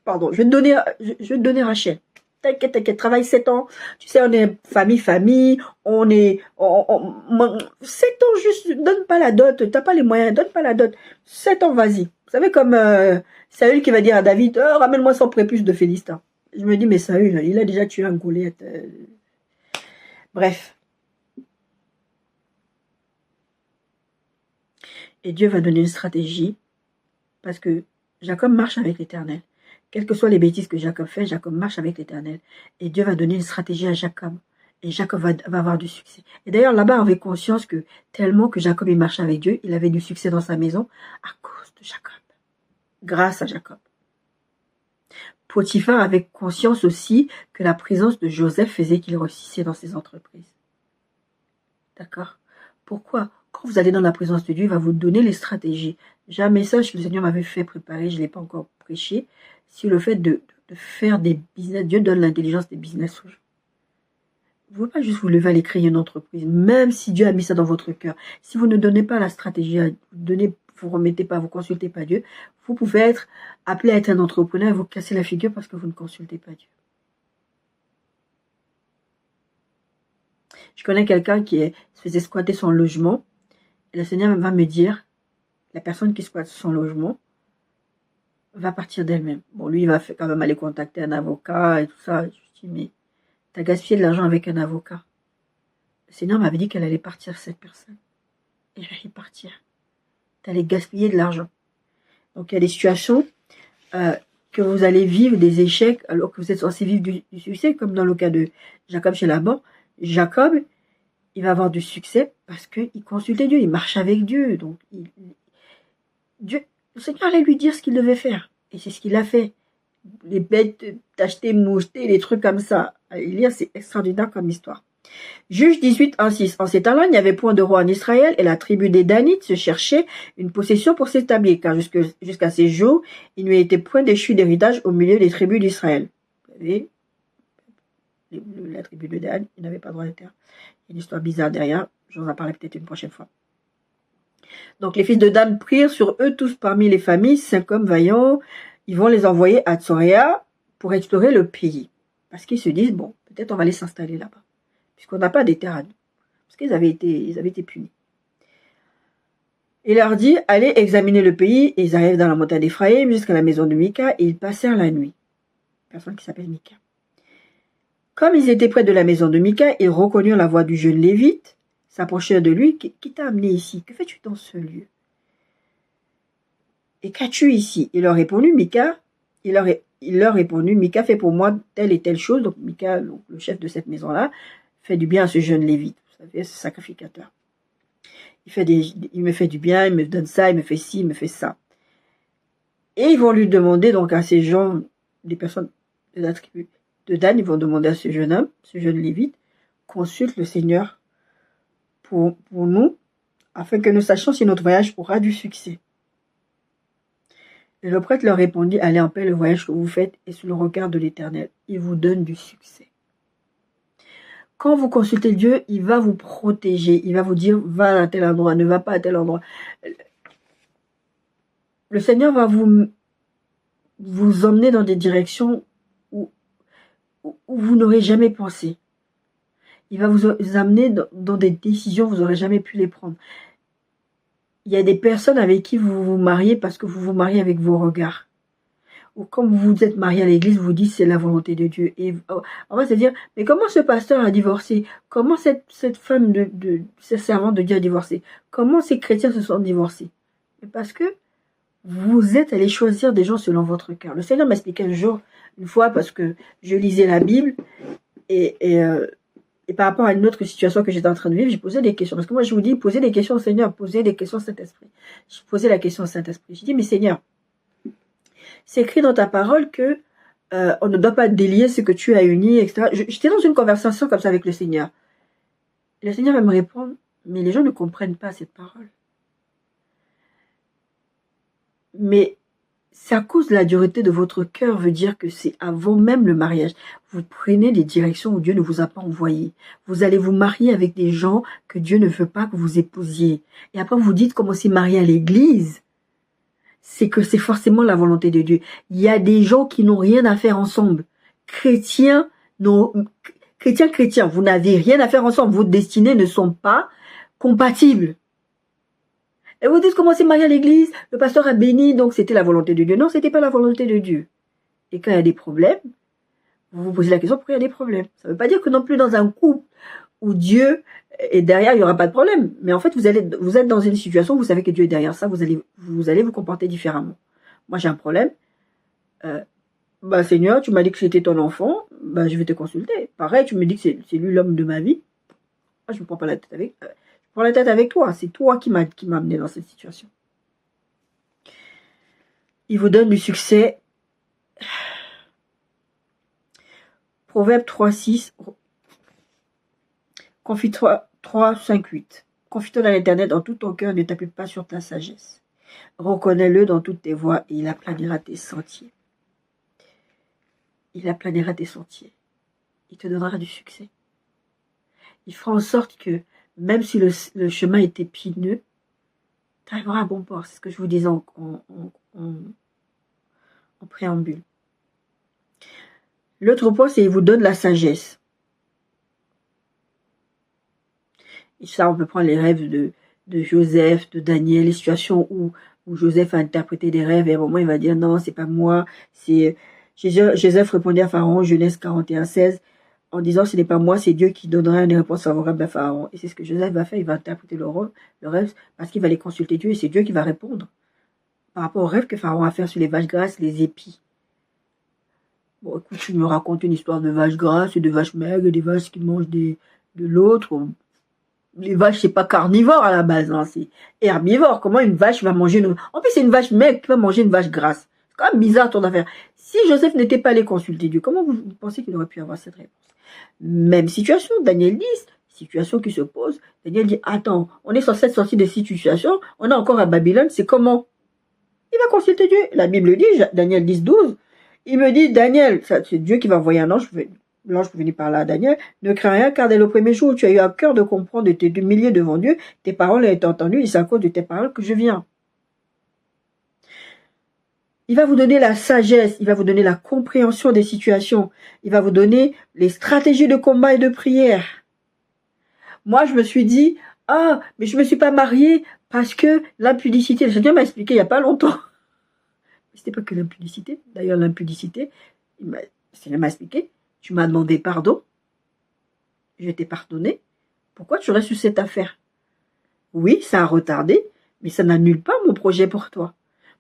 Speaker 1: Pardon, je vais te donner Rachel. T'inquiète, travaille 7 ans. Tu sais, on est famille, on est... 7 ans juste, donne pas la dot, t'as pas les moyens, donne pas la dot. 7 ans, vas-y. Vous savez, comme Saül qui va dire à David, oh, ramène-moi 100 prépuces de Philistins. Je me dis, mais Saül, il a déjà tué un Goliath. Bref. Et Dieu va donner une stratégie, parce que Jacob marche avec l'Éternel. Quelles que soient les bêtises que Jacob fait, Jacob marche avec l'Éternel. Et Dieu va donner une stratégie à Jacob. Et Jacob va avoir du succès. Et d'ailleurs, là-bas, on avait conscience que tellement que Jacob il marchait avec Dieu, il avait du succès dans sa maison à cause de Jacob. Grâce à Jacob. Potiphar avait conscience aussi que la présence de Joseph faisait qu'il réussissait dans ses entreprises. D'accord? Pourquoi? Quand vous allez dans la présence de Dieu, il va vous donner les stratégies. J'ai un message que le Seigneur m'avait fait préparer, je ne l'ai pas encore prêché, sur le fait de faire des business. Dieu donne l'intelligence des business aux gens. Vous ne pouvez pas juste vous lever à aller créer une entreprise, même si Dieu a mis ça dans votre cœur. Si vous ne donnez pas la stratégie, vous ne remettez pas, vous ne consultez pas Dieu, vous pouvez être appelé à être un entrepreneur et vous casser la figure parce que vous ne consultez pas Dieu. Je connais quelqu'un qui se faisait squatter son logement. Et le Seigneur va me dire, la personne qui squatte son logement va partir d'elle-même. Bon, lui, il va quand même aller contacter un avocat et tout ça. Je me dis, mais t'as gaspillé de l'argent avec un avocat. Le Seigneur m'avait dit qu'elle allait partir, cette personne. Et elle allait partir. T'allais gaspiller de l'argent. Donc, il y a des situations que vous allez vivre, des échecs, alors que vous êtes censé vivre du succès, comme dans le cas de Jacob chez Laban. Jacob, il va avoir du succès parce qu'il consultait Dieu, il marche avec Dieu. Donc, Dieu, le Seigneur allait lui dire ce qu'il devait faire. Et c'est ce qu'il a fait. Les bêtes d'acheter, moucheter, les trucs comme ça. C'est extraordinaire comme histoire. Juge 18, 1-6. En ces temps-là, il n'y avait point de roi en Israël, et la tribu des Danites se cherchait une possession pour s'établir, car jusqu'à ces jours, il n'y était point d'échu d'héritage au milieu des tribus d'Israël. Vous savez, la tribu de Dan, ils n'avaient pas droit de terre. Il y a une histoire bizarre derrière, j'en en parlerai peut-être une prochaine fois. Donc les fils de Dan prirent sur eux tous parmi les familles 5 hommes vaillants, ils vont les envoyer à Tsoréa pour explorer le pays. Parce qu'ils se disent, bon, peut-être on va aller s'installer là-bas, puisqu'on n'a pas des terres à nous. Parce qu'ils avaient été punis. Il leur dit, allez examiner le pays, et ils arrivent dans la montagne d'Éphraïm jusqu'à la maison de Mika, et ils passèrent la nuit. Personne qui s'appelle Mika. Comme ils étaient près de la maison de Mika, ils reconnurent la voix du jeune Lévite, s'approchèrent de lui. Qui t'a amené ici? Que fais-tu dans ce lieu? Et qu'as-tu ici? Il leur répondit, Mika, Mika fait pour moi telle et telle chose. Donc Mika, le chef de cette maison-là, fait du bien à ce jeune Lévite. Vous savez, ce sacrificateur. Il me fait du bien, il me donne ça, il me fait ci, il me fait ça. Et ils vont lui demander, donc à ces gens, des personnes de la tribu de Dan, ils vont demander à ce jeune homme, ce jeune Lévite, consulte le Seigneur pour nous, afin que nous sachions si notre voyage aura du succès. Et le prêtre leur répondit, allez en paix, le voyage que vous faites est sous le regard de l'Éternel. Il vous donne du succès. Quand vous consultez Dieu, il va vous protéger. Il va vous dire, va à tel endroit, ne va pas à tel endroit. Le Seigneur va vous emmener dans des directions où vous n'aurez jamais pensé. Il va vous amener dans des décisions où vous n'aurez jamais pu les prendre. Il y a des personnes avec qui vous vous mariez parce que vous vous mariez avec vos regards. Ou comme vous êtes marié à l'église, vous dites c'est la volonté de Dieu. Et on va se dire, mais comment ce pasteur a divorcé? Comment cette femme cette servante de Dieu a divorcé? Comment ces chrétiens se sont divorcés? Parce que vous êtes allé choisir des gens selon votre cœur. Le Seigneur m'a expliqué un jour, une fois, parce que je lisais la Bible, et par rapport à une autre situation que j'étais en train de vivre, j'ai posé des questions. Parce que moi, je vous dis, posez des questions au Seigneur, posez des questions au Saint-Esprit. Je posais la question au Saint-Esprit. Je dis, mais Seigneur, c'est écrit dans ta parole que on ne doit pas délier ce que tu as uni, etc. J'étais dans une conversation comme ça avec le Seigneur. Et le Seigneur va me répondre, mais les gens ne comprennent pas cette parole. Mais c'est à cause de la dureté de votre cœur, veut dire que c'est avant même le mariage. Vous prenez des directions où Dieu ne vous a pas envoyé. Vous allez vous marier avec des gens que Dieu ne veut pas que vous épousiez. Et après vous dites comment c'est marié à l'église. C'est que c'est forcément la volonté de Dieu. Il y a des gens qui n'ont rien à faire ensemble. chrétiens, chrétiens, vous n'avez rien à faire ensemble. Vos destinées ne sont pas compatibles. Et vous dites comment c'est marié à l'église, le pasteur a béni, donc c'était la volonté de Dieu. Non, c'était pas la volonté de Dieu. Et quand il y a des problèmes, vous vous posez la question pourquoi il y a des problèmes. Ça ne veut pas dire que non plus dans un couple où Dieu est derrière, il n'y aura pas de problème. Mais en fait, vous êtes dans une situation où vous savez que Dieu est derrière ça, vous allez vous comporter différemment. Moi, j'ai un problème. Seigneur, tu m'as dit que c'était ton enfant, je vais te consulter. Pareil, tu me dis que c'est lui l'homme de ma vie. Moi, je ne me prends pas la tête avec. Je prends la tête avec toi. C'est toi qui m'a amené dans cette situation. Il vous donne du succès. Proverbe 3:6. Confie-toi 3:5-8. Confie-toi dans l'Éternel dans tout ton cœur, ne t'appuie pas sur ta sagesse. Reconnais-le dans toutes tes voies et il aplanira tes sentiers. Il aplanira tes sentiers. Il te donnera du succès. Il fera en sorte que, même si le chemin est épineux, tu arriveras à bon port. C'est ce que je vous disais en préambule. L'autre point, c'est qu'il vous donne la sagesse. Et ça, on peut prendre les rêves de Joseph, de Daniel, les situations où Joseph a interprété des rêves et à un moment, il va dire non, c'est pas moi, c'est... Joseph répondait à Pharaon, Genèse 41:16, en disant ce n'est pas moi, c'est Dieu qui donnera une réponse favorable à Pharaon. Et c'est ce que Joseph va faire, il va interpréter le rêve, parce qu'il va aller consulter Dieu et c'est Dieu qui va répondre par rapport au rêve que Pharaon a fait sur les vaches grasses, les épis. Bon, écoute, tu me racontes une histoire de vaches grasses et de vaches maigres, des vaches qui mangent de l'autre. Les vaches, c'est pas carnivore à la base, hein, c'est herbivore. Comment une vache va manger En plus, c'est une vache maigre qui va manger une vache grasse. C'est quand même bizarre ton affaire. Si Joseph n'était pas allé consulter Dieu, comment vous pensez qu'il aurait pu avoir cette réponse? Même situation, Daniel 10, situation qui se pose. Daniel dit, attends, on est sur cette sortie de situation, on est encore à Babylone, c'est comment? Il va consulter Dieu. La Bible dit, Daniel 10:12, il me dit, Daniel, c'est Dieu qui va envoyer un ange, l'ange peut venir par là à Daniel, ne crains rien, car dès le premier jour où tu as eu à cœur de comprendre, de t'humilier devant Dieu, tes paroles ont été entendues, et c'est à cause de tes paroles que je viens. Il va vous donner la sagesse, il va vous donner la compréhension des situations, il va vous donner les stratégies de combat et de prière. Moi, je me suis dit, mais je me suis pas mariée parce que l'impudicité, le Seigneur m'a expliqué il n'y a pas longtemps. C'était pas que l'impudicité, d'ailleurs l'impudicité, le Seigneur m'a expliqué, tu m'as demandé pardon, je t'ai pardonné, pourquoi tu restes sur cette affaire? Oui, ça a retardé, mais ça n'annule pas mon projet pour toi.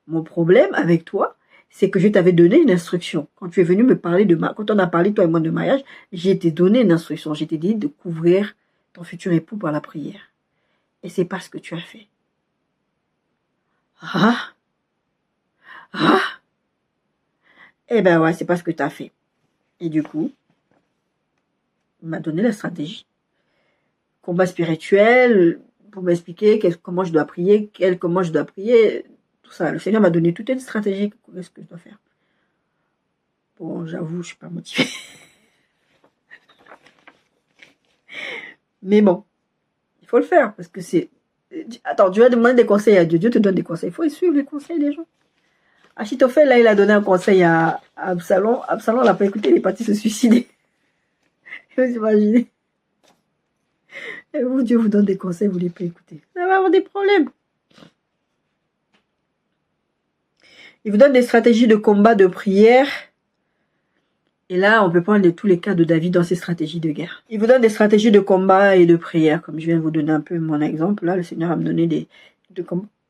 Speaker 1: Mon problème avec toi, c'est que je t'avais donné une instruction. Quand tu es venu me parler quand on a parlé, toi et moi, de mariage, j'ai t'ai donné une instruction. J'ai t'ai dit de couvrir ton futur époux par la prière. Et c'est pas ce que tu as fait. Eh ben ouais, c'est pas ce que tu as fait. Et du coup, il m'a donné la stratégie. Combat spirituel, pour m'expliquer comment je dois prier, comment je dois prier, tout ça. Le Seigneur m'a donné toute une stratégie. Qu'est-ce que je dois faire? Bon, j'avoue, je suis pas motivée. Mais bon, il faut le faire, parce que c'est... Attends, tu vas demander des conseils à Dieu. Dieu te donne des conseils. Il faut suivre les conseils des gens. Achitophel, là, il a donné un conseil à Absalom. Absalom l'a pas écouté, il est parti se suicider. Vous imaginez? Et vous, Dieu vous donne des conseils, vous ne les pas écouter. Vous allez avoir des problèmes. Il vous donne des stratégies de combat, de prière. Et là, on peut prendre tous les cas de David dans ses stratégies de guerre. Il vous donne des stratégies de combat et de prière. Comme je viens de vous donner un peu mon exemple. Là, le Seigneur va me donner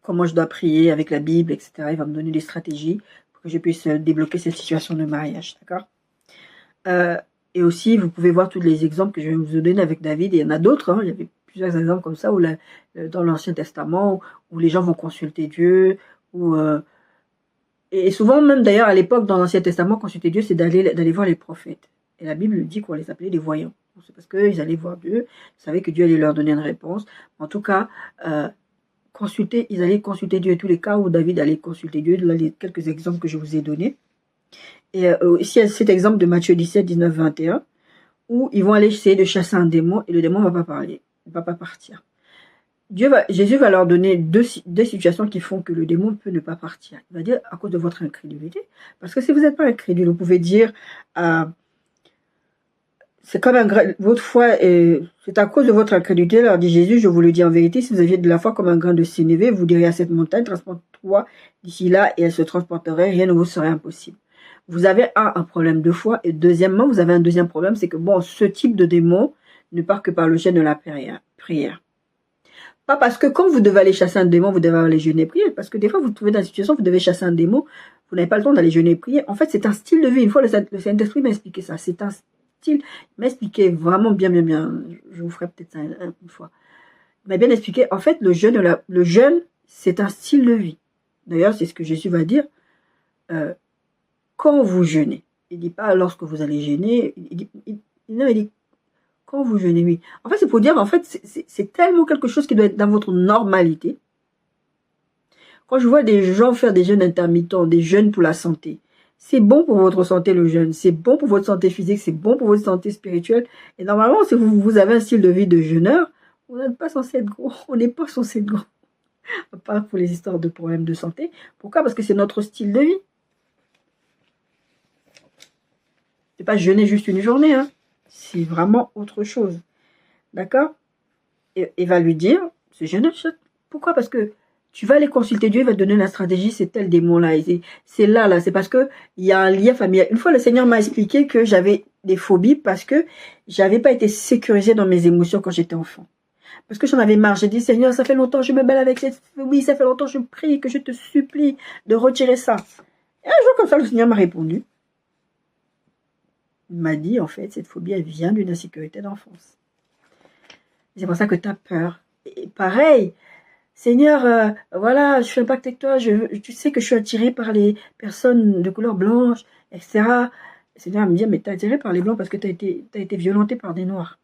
Speaker 1: comment je dois prier avec la Bible, etc. Il va me donner des stratégies pour que je puisse débloquer cette situation de mariage. D'accord? Et aussi, vous pouvez voir tous les exemples que je vais vous donner avec David. Et il y en a d'autres. Hein. Il y avait plusieurs exemples comme ça où dans l'Ancien Testament, où les gens vont consulter Dieu, et souvent, même d'ailleurs, à l'époque, dans l'Ancien Testament, consulter Dieu, c'est d'aller voir les prophètes. Et la Bible dit qu'on les appelait des voyants. C'est parce qu'ils allaient voir Dieu, ils savaient que Dieu allait leur donner une réponse. En tout cas, ils allaient consulter Dieu. Tous les cas où David allait consulter Dieu, là, les quelques exemples que je vous ai donnés. Et ici, il y a cet exemple de Matthieu 17, 19, 21, où ils vont aller essayer de chasser un démon, et le démon ne va pas parler, il ne va pas partir. Jésus va leur donner deux situations qui font que le démon peut ne pas partir. Il va dire à cause de votre incrédulité. Parce que si vous n'êtes pas incrédule, vous pouvez dire c'est comme votre foi, c'est à cause de votre incrédulité, leur dit Jésus, je vous le dis en vérité, si vous aviez de la foi comme un grain de sénévé, vous diriez à cette montagne, transporte-toi d'ici là, et elle se transporterait, rien ne vous serait impossible. Vous avez un problème de foi, et deuxièmement, vous avez un deuxième problème, c'est que bon, ce type de démon ne part que par le jet de la prière. Pas parce que quand vous devez aller chasser un démon, vous devez aller jeûner et prier, parce que des fois, vous vous trouvez dans une situation où vous devez chasser un démon, vous n'avez pas le temps d'aller jeûner et prier. En fait, c'est un style de vie. Une fois, le Saint-Esprit m'a expliqué ça. C'est un style, il m'a expliqué vraiment bien. Je vous ferai peut-être ça une fois. Il m'a bien expliqué. En fait, le jeûne, c'est un style de vie. D'ailleurs, c'est ce que Jésus va dire quand vous jeûnez. Il dit pas lorsque vous allez jeûner. Non, il dit quand vous jeûnez, oui. En fait, c'est pour dire, en fait, c'est tellement quelque chose qui doit être dans votre normalité. Quand je vois des gens faire des jeûnes intermittents, des jeûnes pour la santé, c'est bon pour votre santé le jeûne, c'est bon pour votre santé physique, c'est bon pour votre santé spirituelle. Et normalement, si vous avez un style de vie de jeûneur, vous n'êtes pas censé être gros. On n'est pas censé être gros. Pas pour les histoires de problèmes de santé. Pourquoi? Parce que c'est notre style de vie. C'est pas jeûner juste une journée, hein. C'est vraiment autre chose. D'accord? Et va lui dire, ce jeûneur, pourquoi? Parce que tu vas aller consulter Dieu, il va te donner la stratégie, c'est tel démon-là. C'est là, c'est parce que il y a un lien familial. Une fois, le Seigneur m'a expliqué que j'avais des phobies parce que j'avais pas été sécurisée dans mes émotions quand j'étais enfant. Parce que j'en avais marre. J'ai dit, Seigneur, ça fait longtemps que je me bats avec cette phobie, ça fait longtemps que je prie, que je te supplie de retirer ça. Et un jour, comme ça, le Seigneur m'a répondu. Il m'a dit, en fait, cette phobie, elle vient d'une insécurité d'enfance. C'est pour ça que tu as peur. Et pareil, Seigneur, voilà, je suis un pacte avec toi, tu sais que je suis attirée par les personnes de couleur blanche, etc. Le Seigneur me dit, mais tu es attirée par les blancs parce que tu as été violentée par des noirs.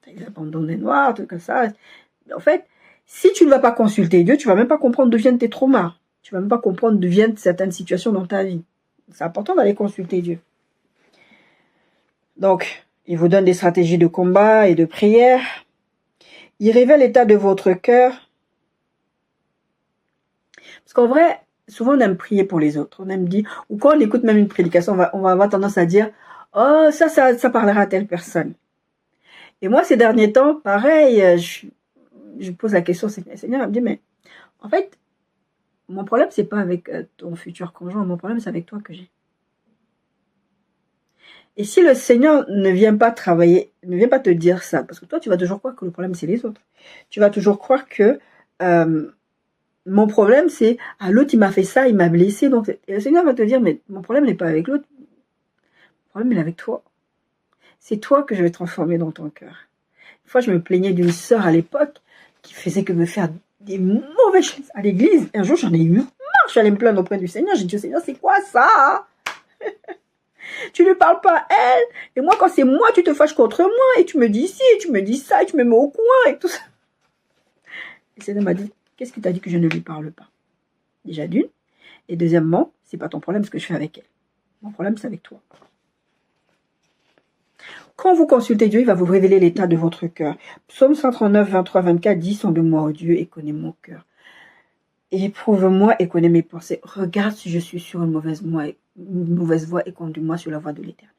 Speaker 1: Tu as eu l'abandon des noirs, tout comme ça. En fait, si tu ne vas pas consulter Dieu, tu ne vas même pas comprendre d'où viennent tes traumas. Tu ne vas même pas comprendre d'où viennent certaines situations dans ta vie. C'est important d'aller consulter Dieu. Donc, il vous donne des stratégies de combat et de prière. Il révèle l'état de votre cœur. Parce qu'en vrai, souvent on aime prier pour les autres. On aime dire, ou quand on écoute même une prédication, on va avoir tendance à dire, oh, ça parlera à telle personne. Et moi, ces derniers temps, pareil, je pose la question, le Seigneur me dit, mais en fait, mon problème, c'est pas avec ton futur conjoint, mon problème, c'est avec toi que j'ai. Et si le Seigneur ne vient pas travailler, ne vient pas te dire ça, parce que toi, tu vas toujours croire que le problème, c'est les autres. Tu vas toujours croire que mon problème, c'est l'autre, il m'a fait ça, il m'a blessé. Donc, et le Seigneur va te dire, mais mon problème n'est pas avec l'autre. Le problème, il est avec toi. C'est toi que je vais transformer dans ton cœur. Une fois, je me plaignais d'une sœur à l'époque qui faisait que me faire des mauvaises choses à l'église. Et un jour, j'en ai eu marre. Je suis allée me plaindre auprès du Seigneur. J'ai dit au Seigneur, c'est quoi ça? Tu ne parles pas à elle. Et moi, quand c'est moi, tu te fâches contre moi. Et tu me dis ci, et tu me dis ça, et tu me mets au coin, et tout ça. Et le Seigneur m'a dit, qu'est-ce qui t'a dit que je ne lui parle pas? Déjà d'une. Et deuxièmement, c'est pas ton problème ce que je fais avec elle. Mon problème, c'est avec toi. Quand vous consultez Dieu, il va vous révéler l'état de votre cœur. Psaume 139, 23, 24 dit, sonde-moi, ô Dieu, et connais mon cœur. Éprouve-moi et connais mes pensées. Regarde si je suis sur une mauvaise voie et conduis-moi sur la voie de l'éternité.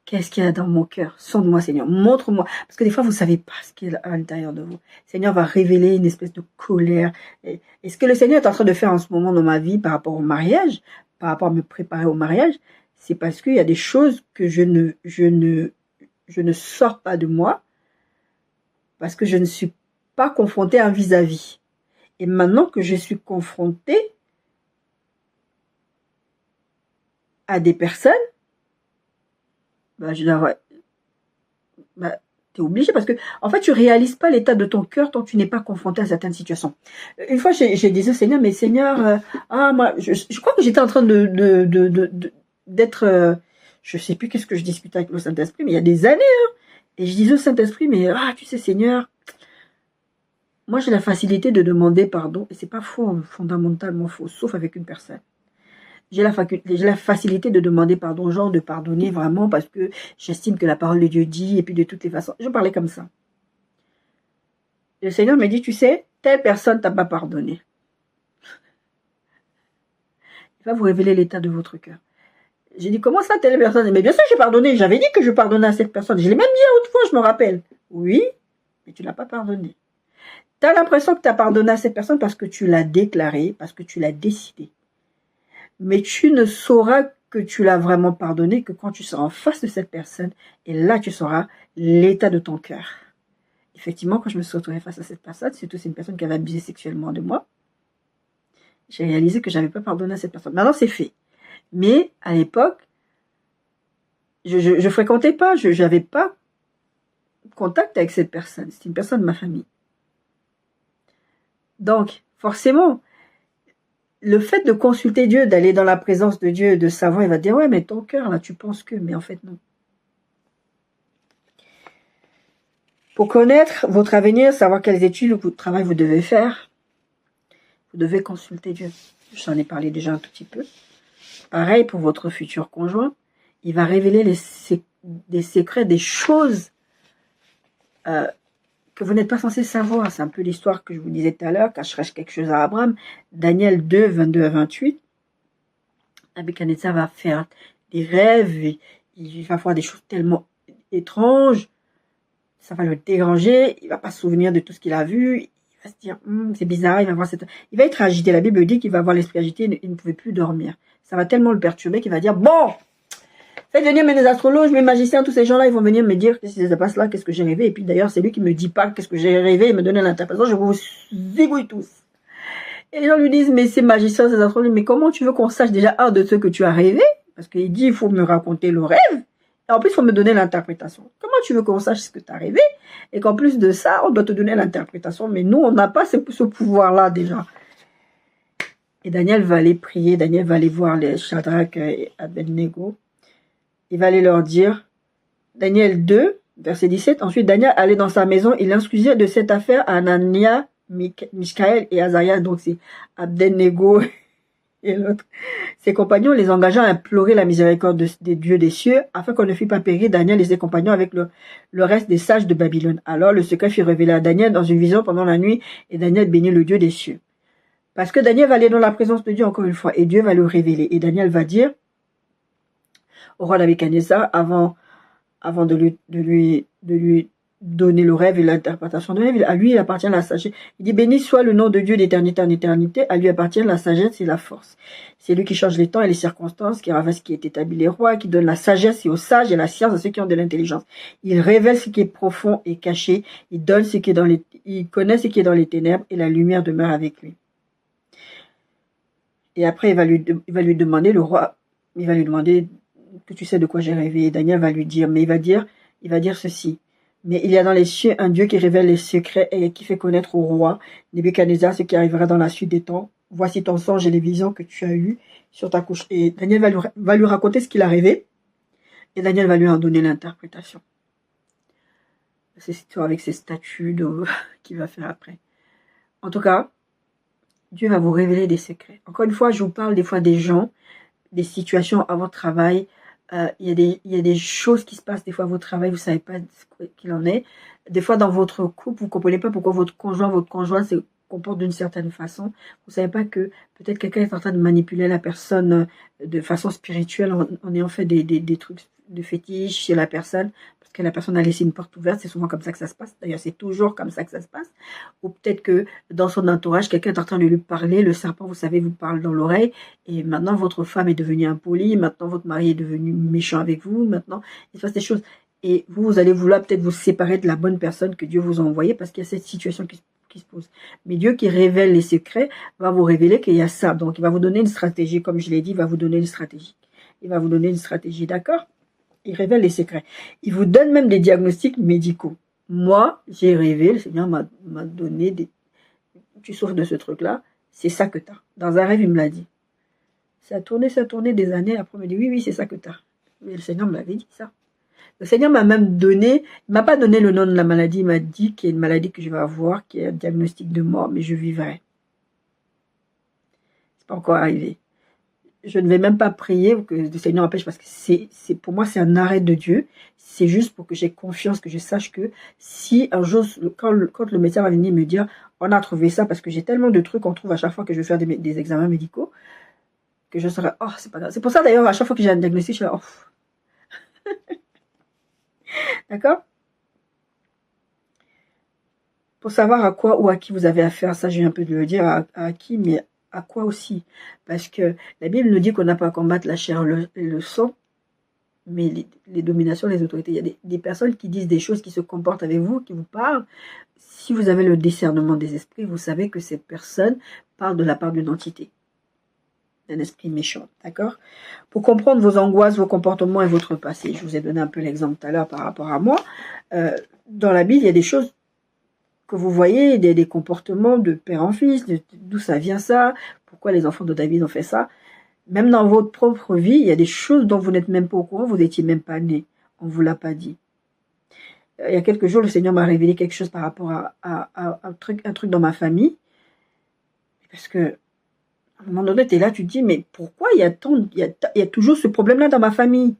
Speaker 1: Qu'est-ce qu'il y a dans mon cœur? Sonde-moi, Seigneur. Montre-moi. Parce que des fois, vous ne savez pas ce qu'il y a à l'intérieur de vous. Le Seigneur va révéler une espèce de colère. Et ce que le Seigneur est en train de faire en ce moment dans ma vie par rapport au mariage, par rapport à me préparer au mariage, c'est parce qu'il y a des choses que je ne sors pas de moi parce que je ne suis pas confrontée à un vis-à-vis. Et maintenant que je suis confrontée à des personnes, je dois t'es obligé parce que, en fait, tu réalises pas l'état de ton cœur tant que tu n'es pas confronté à certaines situations. Une fois, j'ai dit au Seigneur, mais Seigneur, moi, je crois que j'étais en train d'être, je sais plus qu'est-ce que je discutais avec le Saint-Esprit, mais il y a des années, hein, et je disais au Saint-Esprit, mais, tu sais, Seigneur, moi, j'ai la facilité de demander pardon, et c'est pas faux, fondamentalement faux, sauf avec une personne. J'ai la facilité de demander pardon aux gens, de pardonner vraiment parce que j'estime que la parole de Dieu dit, et puis de toutes les façons, je parlais comme ça. Le Seigneur me dit, tu sais, telle personne t'a pas pardonné. Il va vous révéler l'état de votre cœur. J'ai dit, comment ça, telle personne? Mais bien sûr, j'ai pardonné. J'avais dit que je pardonnais à cette personne. Je l'ai même dit autrefois, je me rappelle. Oui, mais tu l'as pas pardonné. Tu as l'impression que tu as pardonné à cette personne parce que tu l'as déclaré, parce que tu l'as décidé. Mais tu ne sauras que tu l'as vraiment pardonné que quand tu seras en face de cette personne. Et là, tu sauras l'état de ton cœur. Effectivement, quand je me suis retrouvée face à cette personne, surtout c'est une personne qui avait abusé sexuellement de moi, j'ai réalisé que je n'avais pas pardonné à cette personne. Maintenant, c'est fait. Mais à l'époque, je fréquentais pas, je n'avais pas contact avec cette personne. C'est une personne de ma famille. Donc, forcément, le fait de consulter Dieu, d'aller dans la présence de Dieu, de savoir, il va dire, ouais, mais ton cœur, là, tu penses que, mais en fait, non. Pour connaître votre avenir, savoir quelles études ou travail vous devez faire, vous devez consulter Dieu. J'en ai parlé déjà un tout petit peu. Pareil pour votre futur conjoint. Il va révéler des secrets, des choses que vous n'êtes pas censé savoir. C'est un peu l'histoire que je vous disais tout à l'heure, cacherai-je quelque chose à Abraham. Daniel 2, 22 à 28. Nebuchadnezzar va faire des rêves, il va voir des choses tellement étranges, ça va le déranger, il va pas se souvenir de tout ce qu'il a vu, il va se dire, c'est bizarre, il va être agité. La Bible dit qu'il va avoir l'esprit agité, il ne pouvait plus dormir. Ça va tellement le perturber qu'il va dire, bon, faites venir mes astrologues, mes magiciens, tous ces gens-là, ils vont venir me dire qu'est-ce qui se passe là, qu'est-ce que j'ai rêvé. Et puis d'ailleurs, c'est lui qui me dit pas qu'est-ce que j'ai rêvé, il me donne l'interprétation, je vous zigouille tous. Et les gens lui disent, mais ces magiciens, ces astrologues, mais comment tu veux qu'on sache déjà un de ce que tu as rêvé? Parce qu'il dit, il faut me raconter le rêve. Et en plus, il faut me donner l'interprétation. Comment tu veux qu'on sache ce que tu as rêvé? Et qu'en plus de ça, on doit te donner l'interprétation. Mais nous, on n'a pas ce pouvoir-là déjà. Et Daniel va aller prier. Daniel va aller voir les Shadrach et Abednego. Il va aller leur dire, Daniel 2, verset 17. Ensuite, Daniel allait dans sa maison. Il instruisait de cette affaire à Anania, Michaël et Azaria. Donc, c'est Abednego et l'autre. Ses compagnons les engageant à implorer la miséricorde des dieux des cieux, afin qu'on ne fût pas péri Daniel et ses compagnons avec le reste des sages de Babylone. Alors le secret fut révélé à Daniel dans une vision pendant la nuit, et Daniel bénit le Dieu des cieux. Parce que Daniel va aller dans la présence de Dieu encore une fois, et Dieu va le révéler. Et Daniel va dire au roi Nebuchadnezzar, avant de lui donner le rêve et l'interprétation de rêve, à lui il appartient la sagesse. Il dit, béni soit le nom de Dieu d'éternité en éternité, à lui appartient la sagesse et la force. C'est lui qui change les temps et les circonstances, qui ravasse ce qui est établi les rois, qui donne la sagesse et aux sages et la science à ceux qui ont de l'intelligence. Il révèle ce qui est profond et caché, il donne ce qui est il connaît ce qui est dans les ténèbres, et la lumière demeure avec lui. Et après, il va lui demander, le roi, il va lui demander que tu sais de quoi j'ai rêvé. Et Daniel va lui dire, mais il va dire ceci. Mais il y a dans les cieux un Dieu qui révèle les secrets et qui fait connaître au roi Nebuchadnezzar ce qui arrivera dans la suite des temps. Voici ton songe et les visions que tu as eues sur ta couche. Et Daniel va lui raconter ce qu'il a rêvé. Et Daniel va lui en donner l'interprétation. C'est cette histoire avec ses statues qu'il va faire après. En tout cas, Dieu va vous révéler des secrets. Encore une fois, je vous parle des fois des gens, des situations à votre travail. Il y a des choses qui se passent des fois à votre travail, vous savez pas ce qu'il en est. Des fois dans votre couple, vous comprenez pas pourquoi votre conjoint se comporte d'une certaine façon. Vous savez pas que peut-être quelqu'un est en train de manipuler la personne de façon spirituelle en ayant fait des trucs de fétiche chez la personne, parce que la personne a laissé une porte ouverte. C'est souvent comme ça que ça se passe. D'ailleurs, c'est toujours comme ça que ça se passe. Ou peut-être que dans son entourage, quelqu'un est en train de lui parler. Le serpent, vous savez, vous parle dans l'oreille. Et maintenant, votre femme est devenue impolie. Maintenant, votre mari est devenu méchant avec vous. Maintenant, il se passe des choses. Et vous allez vouloir peut-être vous séparer de la bonne personne que Dieu vous a envoyée parce qu'il y a cette situation qui se pose. Mais Dieu qui révèle les secrets va vous révéler qu'il y a ça. Donc, il va vous donner une stratégie. Comme je l'ai dit, il va vous donner une stratégie. Il va vous donner une stratégie, d'accord? Il révèle les secrets. Il vous donne même des diagnostics médicaux. Moi, j'ai rêvé, le Seigneur m'a donné tu souffres de ce truc-là, c'est ça que tu as. Dans un rêve, il me l'a dit. Ça a tourné des années. Après, il m'a dit, oui, c'est ça que tu as. Mais le Seigneur me l'avait dit, ça. Le Seigneur m'a même donné, il m'a pas donné le nom de la maladie, il m'a dit qu'il y a une maladie que je vais avoir, qui est un diagnostic de mort, mais je vivrai. C'est pas encore arrivé. Je ne vais même pas prier pour que le Seigneur empêche, parce que pour moi, c'est un arrêt de Dieu. C'est juste pour que j'ai confiance, que je sache que si un jour, quand le médecin va venir me dire, on a trouvé ça, parce que j'ai tellement de trucs qu'on trouve à chaque fois que je vais faire des examens médicaux, que je serais, oh, c'est pas grave. C'est pour ça d'ailleurs, à chaque fois que j'ai un diagnostic, je suis là, oh. D'accord? Pour savoir à quoi ou à qui vous avez affaire, ça je viens un peu de le dire, à qui, mais à quoi aussi. Parce que la Bible nous dit qu'on n'a pas à combattre la chair et le sang, mais les dominations, les autorités. Il y a des personnes qui disent des choses, qui se comportent avec vous, qui vous parlent. Si vous avez le discernement des esprits, vous savez que cette personne parle de la part d'une entité, d'un esprit méchant, d'accord? Pour comprendre vos angoisses, vos comportements et votre passé, je vous ai donné un peu l'exemple tout à l'heure par rapport à moi. Dans la Bible, il y a des choses que vous voyez, des comportements de père en fils, d'où ça vient ça, pourquoi les enfants de David ont fait ça. Même dans votre propre vie, il y a des choses dont vous n'êtes même pas au courant, vous n'étiez même pas né, on ne vous l'a pas dit. Il y a quelques jours, le Seigneur m'a révélé quelque chose par rapport à un truc dans ma famille. Parce que, à un moment donné, tu es là, tu te dis, mais pourquoi il y a toujours ce problème-là dans ma famille?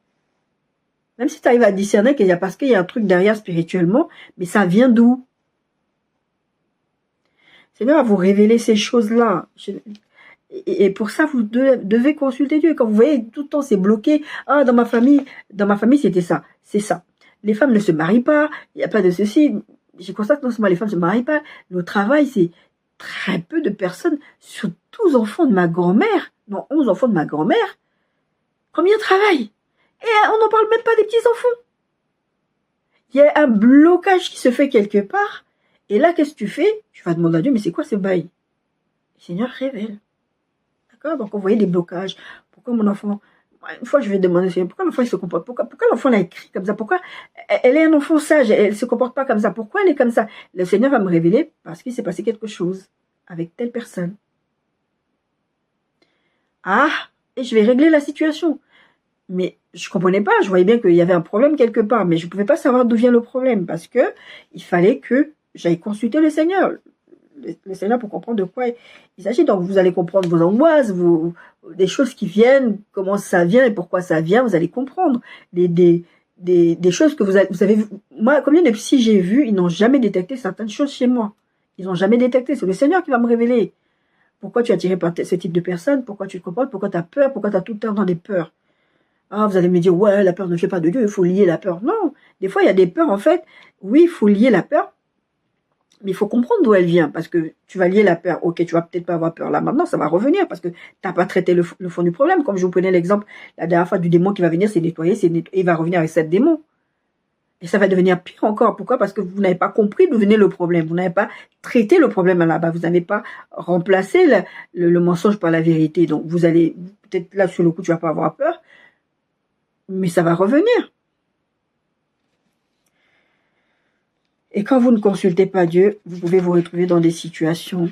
Speaker 1: Même si tu arrives à discerner parce qu'il y a un truc derrière spirituellement, mais ça vient d'où? Le Seigneur va vous révéler ces choses-là. Et pour ça, vous devez consulter Dieu. Quand vous voyez tout le temps c'est bloqué, ah, dans ma famille c'était ça, c'est ça. Les femmes ne se marient pas, il n'y a pas de ceci. Je constate que non seulement les femmes ne se marient pas, mais au travail, c'est très peu de personnes sur 12 enfants de ma grand-mère, non, 11 enfants de ma grand-mère. Combien travaillent? Et on n'en parle même pas des petits-enfants. Il y a un blocage qui se fait quelque part. Et là, qu'est-ce que tu fais? Tu vas demander à Dieu, mais c'est quoi ce bail? Le Seigneur révèle. D'accord? Donc, on voyait des blocages. Pourquoi mon enfant... Une fois, je vais demander, pourquoi l'enfant il se comporte? Pourquoi l'enfant a écrit comme ça? Pourquoi elle est un enfant sage? Elle ne se comporte pas comme ça? Pourquoi elle est comme ça? Le Seigneur va me révéler parce qu'il s'est passé quelque chose avec telle personne. Ah, et je vais régler la situation. Mais je comprenais pas, je voyais bien qu'il y avait un problème quelque part, mais je ne pouvais pas savoir d'où vient le problème parce que il fallait que j'aille consulter le Seigneur. Le Seigneur pour comprendre de quoi il s'agit. Donc vous allez comprendre vos angoisses, des choses qui viennent, comment ça vient et pourquoi ça vient, vous allez comprendre. Des choses que vous avez vu. Moi, combien de psy j'ai vu, ils n'ont jamais détecté certaines choses chez moi. Ils n'ont jamais détecté. C'est le Seigneur qui va me révéler. Pourquoi tu es attiré par ce type de personne, pourquoi tu te comportes, pourquoi tu as peur, pourquoi tu as tout le temps dans des peurs. Ah, vous allez me dire, ouais, la peur ne fait pas de Dieu, il faut lier la peur. Non, des fois, il y a des peurs, en fait. Oui, il faut lier la peur, mais il faut comprendre d'où elle vient, parce que tu vas lier la peur. Ok, tu vas peut-être pas avoir peur là maintenant, ça va revenir, parce que tu n'as pas traité le fond du problème. Comme je vous prenais l'exemple la dernière fois du démon qui va venir, c'est nettoyer, et il va revenir avec 7 démons. Et ça va devenir pire encore. Pourquoi? Parce que vous n'avez pas compris d'où venait le problème. Vous n'avez pas traité le problème là-bas. Vous n'avez pas remplacé le mensonge par la vérité. Donc, vous allez, peut-être là, sur le coup, tu vas pas avoir peur, mais ça va revenir. Et quand vous ne consultez pas Dieu, vous pouvez vous retrouver dans des situations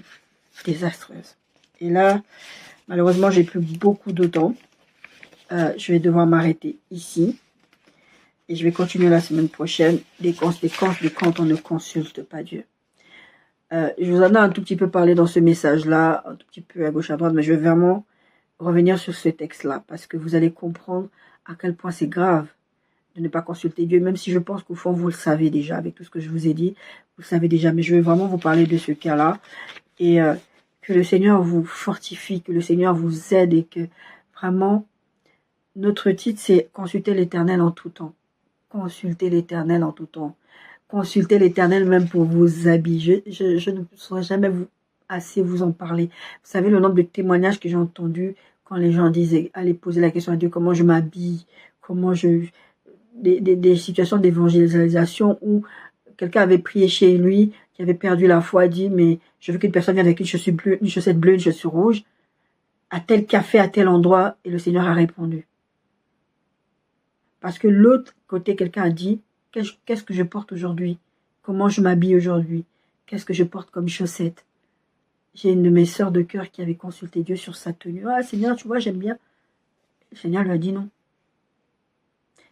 Speaker 1: désastreuses. Et là, malheureusement, j'ai plus beaucoup de temps. Je vais devoir m'arrêter ici. Et je vais continuer la semaine prochaine, les conséquences de quand on ne consulte pas Dieu. Je vous en ai un tout petit peu parlé dans ce message-là, un tout petit peu à gauche à droite, mais je vais vraiment revenir sur ce texte-là, parce que vous allez comprendre à quel point c'est grave de ne pas consulter Dieu, même si je pense qu'au fond, vous le savez déjà, avec tout ce que je vous ai dit, vous le savez déjà, mais je vais vraiment vous parler de ce cas-là, et que le Seigneur vous fortifie, que le Seigneur vous aide, et que vraiment, notre titre, c'est « Consulter l'Éternel en tout temps ». Consultez l'Éternel en tout temps. Consultez l'Éternel même pour vos habits. Je ne saurais jamais assez vous en parler. Vous savez le nombre de témoignages que j'ai entendus quand les gens disaient, allez poser la question à Dieu, comment je m'habille, des situations d'évangélisation où quelqu'un avait prié chez lui, qui avait perdu la foi, dit, mais je veux qu'une personne vienne avec une chaussure bleue, une chaussette bleue, une chaussure rouge, à tel café, à tel endroit, et le Seigneur a répondu. Parce que l'autre côté, quelqu'un a dit, qu'est-ce que je porte aujourd'hui? Comment je m'habille aujourd'hui? Qu'est-ce que je porte comme chaussette? J'ai une de mes sœurs de cœur qui avait consulté Dieu sur sa tenue. Ah, Seigneur, tu vois, j'aime bien. Le Seigneur lui a dit non.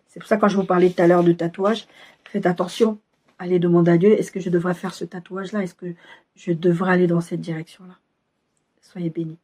Speaker 1: C'est pour ça que quand je vous parlais tout à l'heure de tatouage, faites attention. Allez demander à Dieu, est-ce que je devrais faire ce tatouage-là? Est-ce que je devrais aller dans cette direction-là? Soyez bénis.